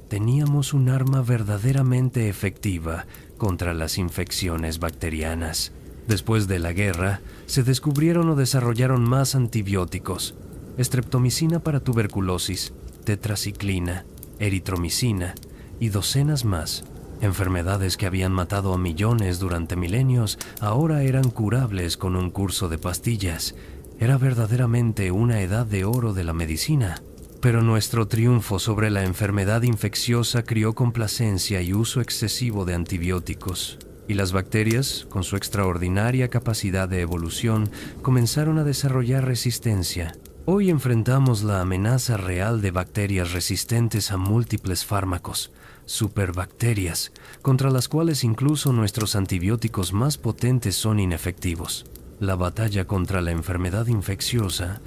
teníamos un arma verdaderamente efectiva contra las infecciones bacterianas. Después de la guerra, se descubrieron o desarrollaron más antibióticos: streptomicina para tuberculosis, tetraciclina, eritromicina y docenas más. Enfermedades que habían matado a millones durante milenios ahora eran curables con un curso de pastillas. Era verdaderamente una edad de oro de la medicina. Pero nuestro triunfo sobre la enfermedad infecciosa crió complacencia y uso excesivo de antibióticos. Y las bacterias, con su extraordinaria capacidad de evolución, comenzaron a desarrollar resistencia. Hoy enfrentamos la amenaza real de bacterias resistentes a múltiples fármacos, superbacterias, contra las cuales incluso nuestros antibióticos más potentes son inefectivos. La batalla contra la enfermedad infecciosa,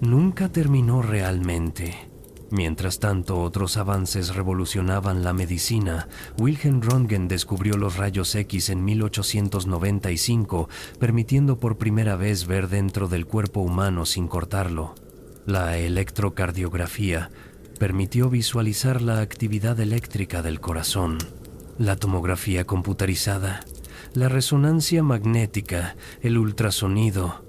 nunca terminó realmente. Mientras tanto, otros avances revolucionaban la medicina. Wilhelm Röntgen descubrió los rayos X en 1895, permitiendo por primera vez ver dentro del cuerpo humano sin cortarlo. La electrocardiografía permitió visualizar la actividad eléctrica del corazón. La tomografía computarizada, la resonancia magnética, el ultrasonido.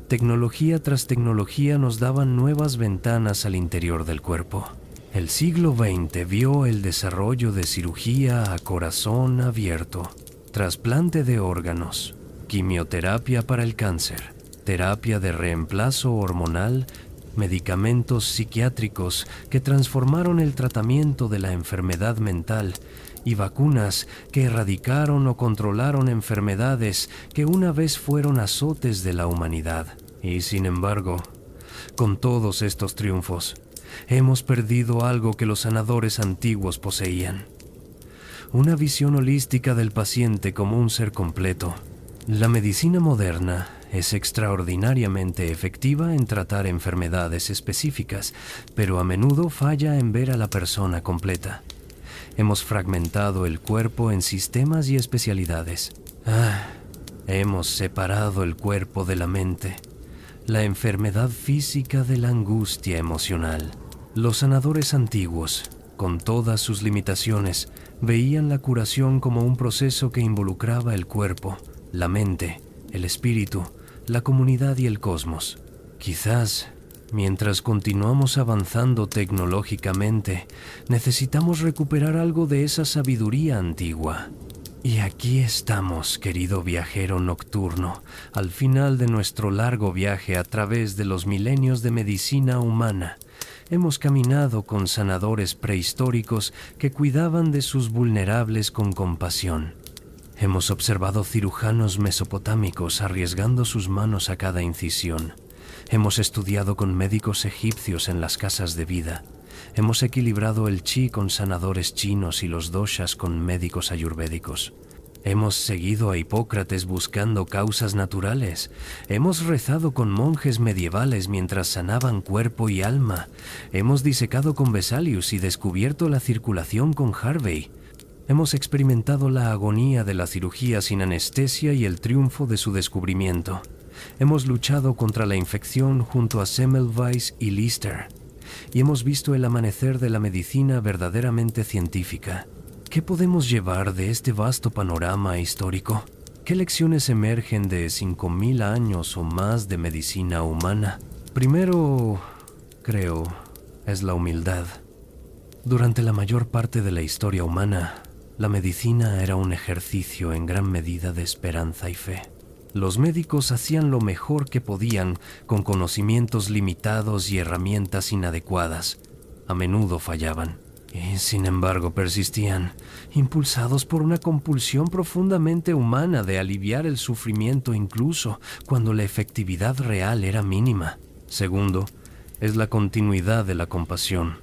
Tecnología tras tecnología nos daban nuevas ventanas al interior del cuerpo. El siglo XX vio el desarrollo de cirugía a corazón abierto, trasplante de órganos, quimioterapia para el cáncer, terapia de reemplazo hormonal, medicamentos psiquiátricos que transformaron el tratamiento de la enfermedad mental y vacunas que erradicaron o controlaron enfermedades que una vez fueron azotes de la humanidad. Y sin embargo, con todos estos triunfos, hemos perdido algo que los sanadores antiguos poseían: una visión holística del paciente como un ser completo. La medicina moderna es extraordinariamente efectiva en tratar enfermedades específicas, pero a menudo falla en ver a la persona completa. Hemos fragmentado el cuerpo en sistemas y especialidades. Hemos separado el cuerpo de la mente, la enfermedad física de la angustia emocional. Los sanadores antiguos, con todas sus limitaciones, veían la curación como un proceso que involucraba el cuerpo, la mente, el espíritu, la comunidad y el cosmos. Quizás Mientras continuamos avanzando tecnológicamente, necesitamos recuperar algo de esa sabiduría antigua. Y aquí estamos, querido viajero nocturno, al final de nuestro largo viaje a través de los milenios de medicina humana. Hemos caminado con sanadores prehistóricos que cuidaban de sus vulnerables con compasión. Hemos observado cirujanos mesopotámicos arriesgando sus manos a cada incisión. Hemos estudiado con médicos egipcios en las casas de vida. Hemos equilibrado el chi con sanadores chinos y los doshas con médicos ayurvédicos. Hemos seguido a Hipócrates buscando causas naturales. Hemos rezado con monjes medievales mientras sanaban cuerpo y alma. Hemos disecado con Vesalius y descubierto la circulación con Harvey. Hemos experimentado la agonía de la cirugía sin anestesia y el triunfo de su descubrimiento. Hemos luchado contra la infección junto a Semmelweis y Lister. Y hemos visto el amanecer de la medicina verdaderamente científica. ¿Qué podemos llevar de este vasto panorama histórico? ¿Qué lecciones emergen de 5.000 años o más de medicina humana? Primero, creo, es la humildad. Durante la mayor parte de la historia humana, la medicina era un ejercicio en gran medida de esperanza y fe. Los médicos hacían lo mejor que podían con conocimientos limitados y herramientas inadecuadas. A menudo fallaban. Y sin embargo persistían, impulsados por una compulsión profundamente humana de aliviar el sufrimiento incluso cuando la efectividad real era mínima. Segundo, es la continuidad de la compasión.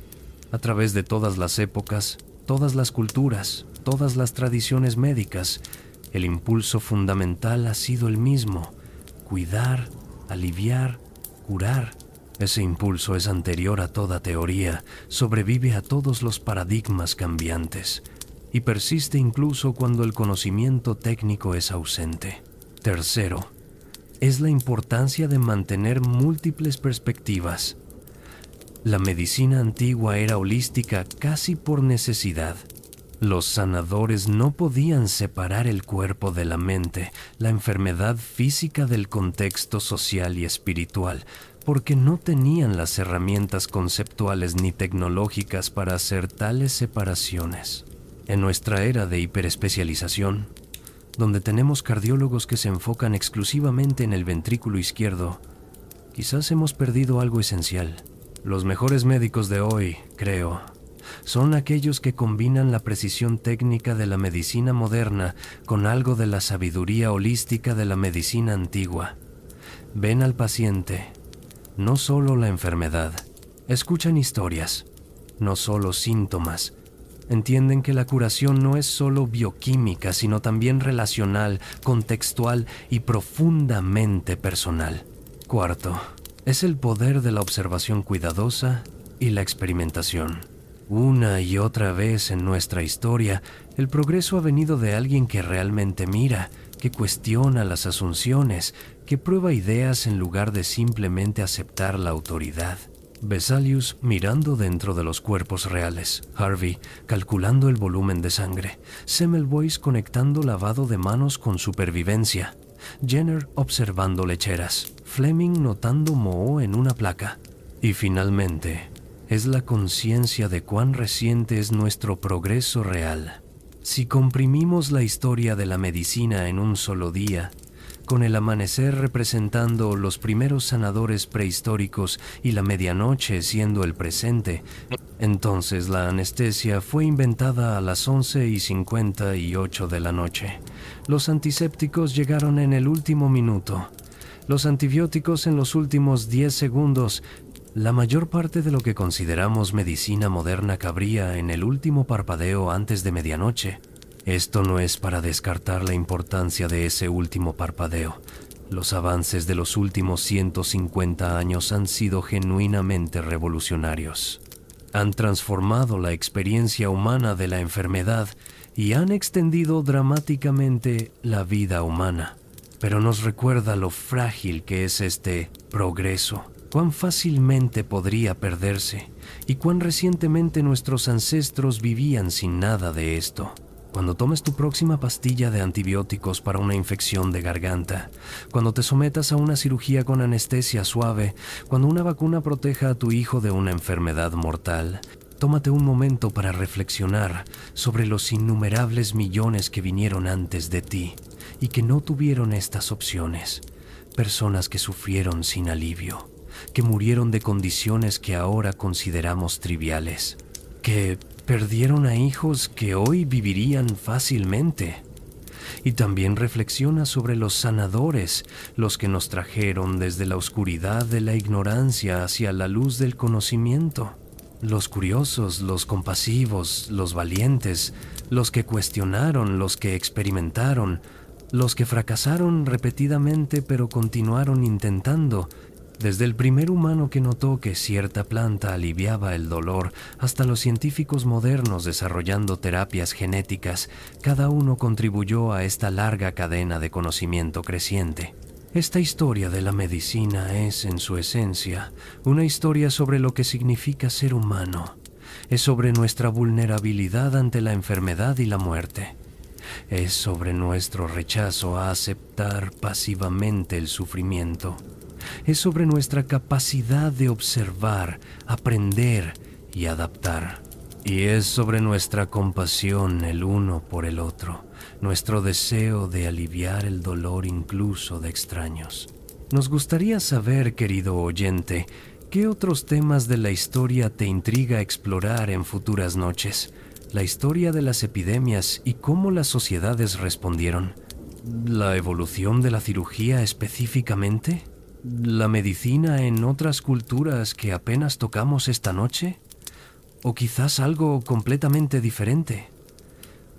A través de todas las épocas, todas las culturas, todas las tradiciones médicas, el impulso fundamental ha sido el mismo: cuidar, aliviar, curar. Ese impulso es anterior a toda teoría, sobrevive a todos los paradigmas cambiantes y persiste incluso cuando el conocimiento técnico es ausente. Tercero, es la importancia de mantener múltiples perspectivas. La medicina antigua era holística casi por necesidad. Los sanadores no podían separar el cuerpo de la mente, la enfermedad física del contexto social y espiritual, porque no tenían las herramientas conceptuales ni tecnológicas para hacer tales separaciones. En nuestra era de hiperespecialización, donde tenemos cardiólogos que se enfocan exclusivamente en el ventrículo izquierdo, quizás hemos perdido algo esencial. Los mejores médicos de hoy, creo, son aquellos que combinan la precisión técnica de la medicina moderna con algo de la sabiduría holística de la medicina antigua. Ven al paciente, no solo la enfermedad. Escuchan historias, no solo síntomas. Entienden que la curación no es solo bioquímica, sino también relacional, contextual y profundamente personal. Cuarto, es el poder de la observación cuidadosa y la experimentación. Una y otra vez en nuestra historia, el progreso ha venido de alguien que realmente mira, que cuestiona las asunciones, que prueba ideas en lugar de simplemente aceptar la autoridad. Vesalius mirando dentro de los cuerpos reales, Harvey calculando el volumen de sangre, Semmelweis conectando lavado de manos con supervivencia, Jenner observando lecheras, Fleming notando moho en una placa. Y finalmente, es la conciencia de cuán reciente es nuestro progreso real. Si comprimimos la historia de la medicina en un solo día, con el amanecer representando los primeros sanadores prehistóricos y la medianoche siendo el presente, entonces la anestesia fue inventada a las 11:58 de la noche. Los antisépticos llegaron en el último minuto. Los antibióticos en los últimos 10 segundos. La mayor parte de lo que consideramos medicina moderna cabría en el último parpadeo antes de medianoche. Esto no es para descartar la importancia de ese último parpadeo. Los avances de los últimos 150 años han sido genuinamente revolucionarios. Han transformado la experiencia humana de la enfermedad y han extendido dramáticamente la vida humana. Pero nos recuerda lo frágil que es este progreso. Cuán fácilmente podría perderse y cuán recientemente nuestros ancestros vivían sin nada de esto. cuando tomes tu próxima pastilla de antibióticos para una infección de garganta, cuando te sometas a una cirugía con anestesia suave, cuando una vacuna proteja a tu hijo de una enfermedad mortal, tómate un momento para reflexionar sobre los innumerables millones que vinieron antes de ti y que no tuvieron estas opciones. Personas que sufrieron sin alivio, que murieron de condiciones que ahora consideramos triviales, que perdieron a hijos que hoy vivirían fácilmente. Y también reflexiona sobre los sanadores, los que nos trajeron desde la oscuridad de la ignorancia hacia la luz del conocimiento. Los curiosos, los compasivos, los valientes, los que cuestionaron, los que experimentaron, los que fracasaron repetidamente pero continuaron intentando. Desde el primer humano que notó que cierta planta aliviaba el dolor hasta los científicos modernos desarrollando terapias genéticas, cada uno contribuyó a esta larga cadena de conocimiento creciente. Esta historia de la medicina es, en su esencia, una historia sobre lo que significa ser humano. Es sobre nuestra vulnerabilidad ante la enfermedad y la muerte. Es sobre nuestro rechazo a aceptar pasivamente el sufrimiento. Es sobre nuestra capacidad de observar, aprender y adaptar. Y es sobre nuestra compasión el uno por el otro, nuestro deseo de aliviar el dolor incluso de extraños. Nos gustaría saber, querido oyente, ¿qué otros temas de la historia te intriga explorar en futuras noches? La historia de las epidemias y cómo las sociedades respondieron. ¿La evolución de la cirugía específicamente? ¿La medicina en otras culturas que apenas tocamos esta noche? ¿O quizás algo completamente diferente?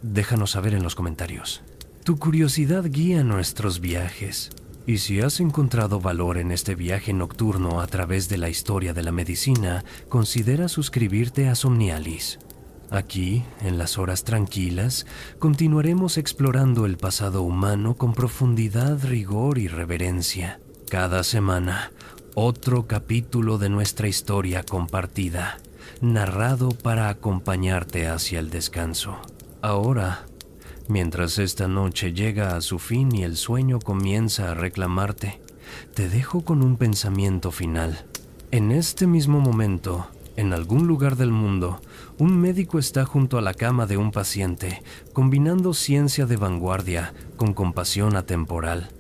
Déjanos saber en los comentarios. Tu curiosidad guía nuestros viajes. Y si has encontrado valor en este viaje nocturno a través de la historia de la medicina, considera suscribirte a Somnialis. Aquí, en las horas tranquilas, continuaremos explorando el pasado humano con profundidad, rigor y reverencia. Cada semana, otro capítulo de nuestra historia compartida, narrado para acompañarte hacia el descanso. Ahora, mientras esta noche llega a su fin y el sueño comienza a reclamarte, te dejo con un pensamiento final. En este mismo momento, en algún lugar del mundo, un médico está junto a la cama de un paciente, combinando ciencia de vanguardia con compasión atemporal.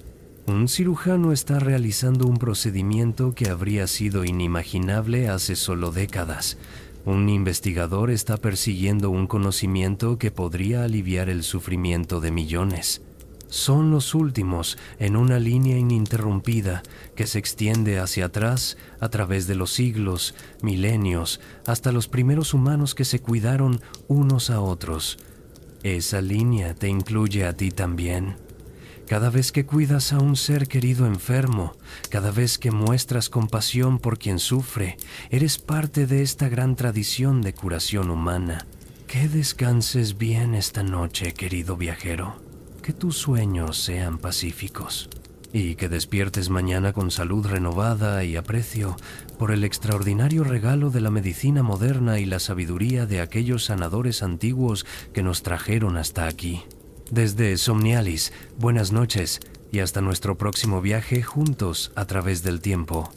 Un cirujano está realizando un procedimiento que habría sido inimaginable hace solo décadas. Un investigador está persiguiendo un conocimiento que podría aliviar el sufrimiento de millones. Son los últimos en una línea ininterrumpida que se extiende hacia atrás a través de los siglos, milenios, hasta los primeros humanos que se cuidaron unos a otros. Esa línea te incluye a ti también. Cada vez que cuidas a un ser querido enfermo, cada vez que muestras compasión por quien sufre, eres parte de esta gran tradición de curación humana. Que descanses bien esta noche, querido viajero. Que tus sueños sean pacíficos. Y que despiertes mañana con salud renovada y aprecio por el extraordinario regalo de la medicina moderna y la sabiduría de aquellos sanadores antiguos que nos trajeron hasta aquí. Desde Somnialis, buenas noches y hasta nuestro próximo viaje juntos a través del tiempo.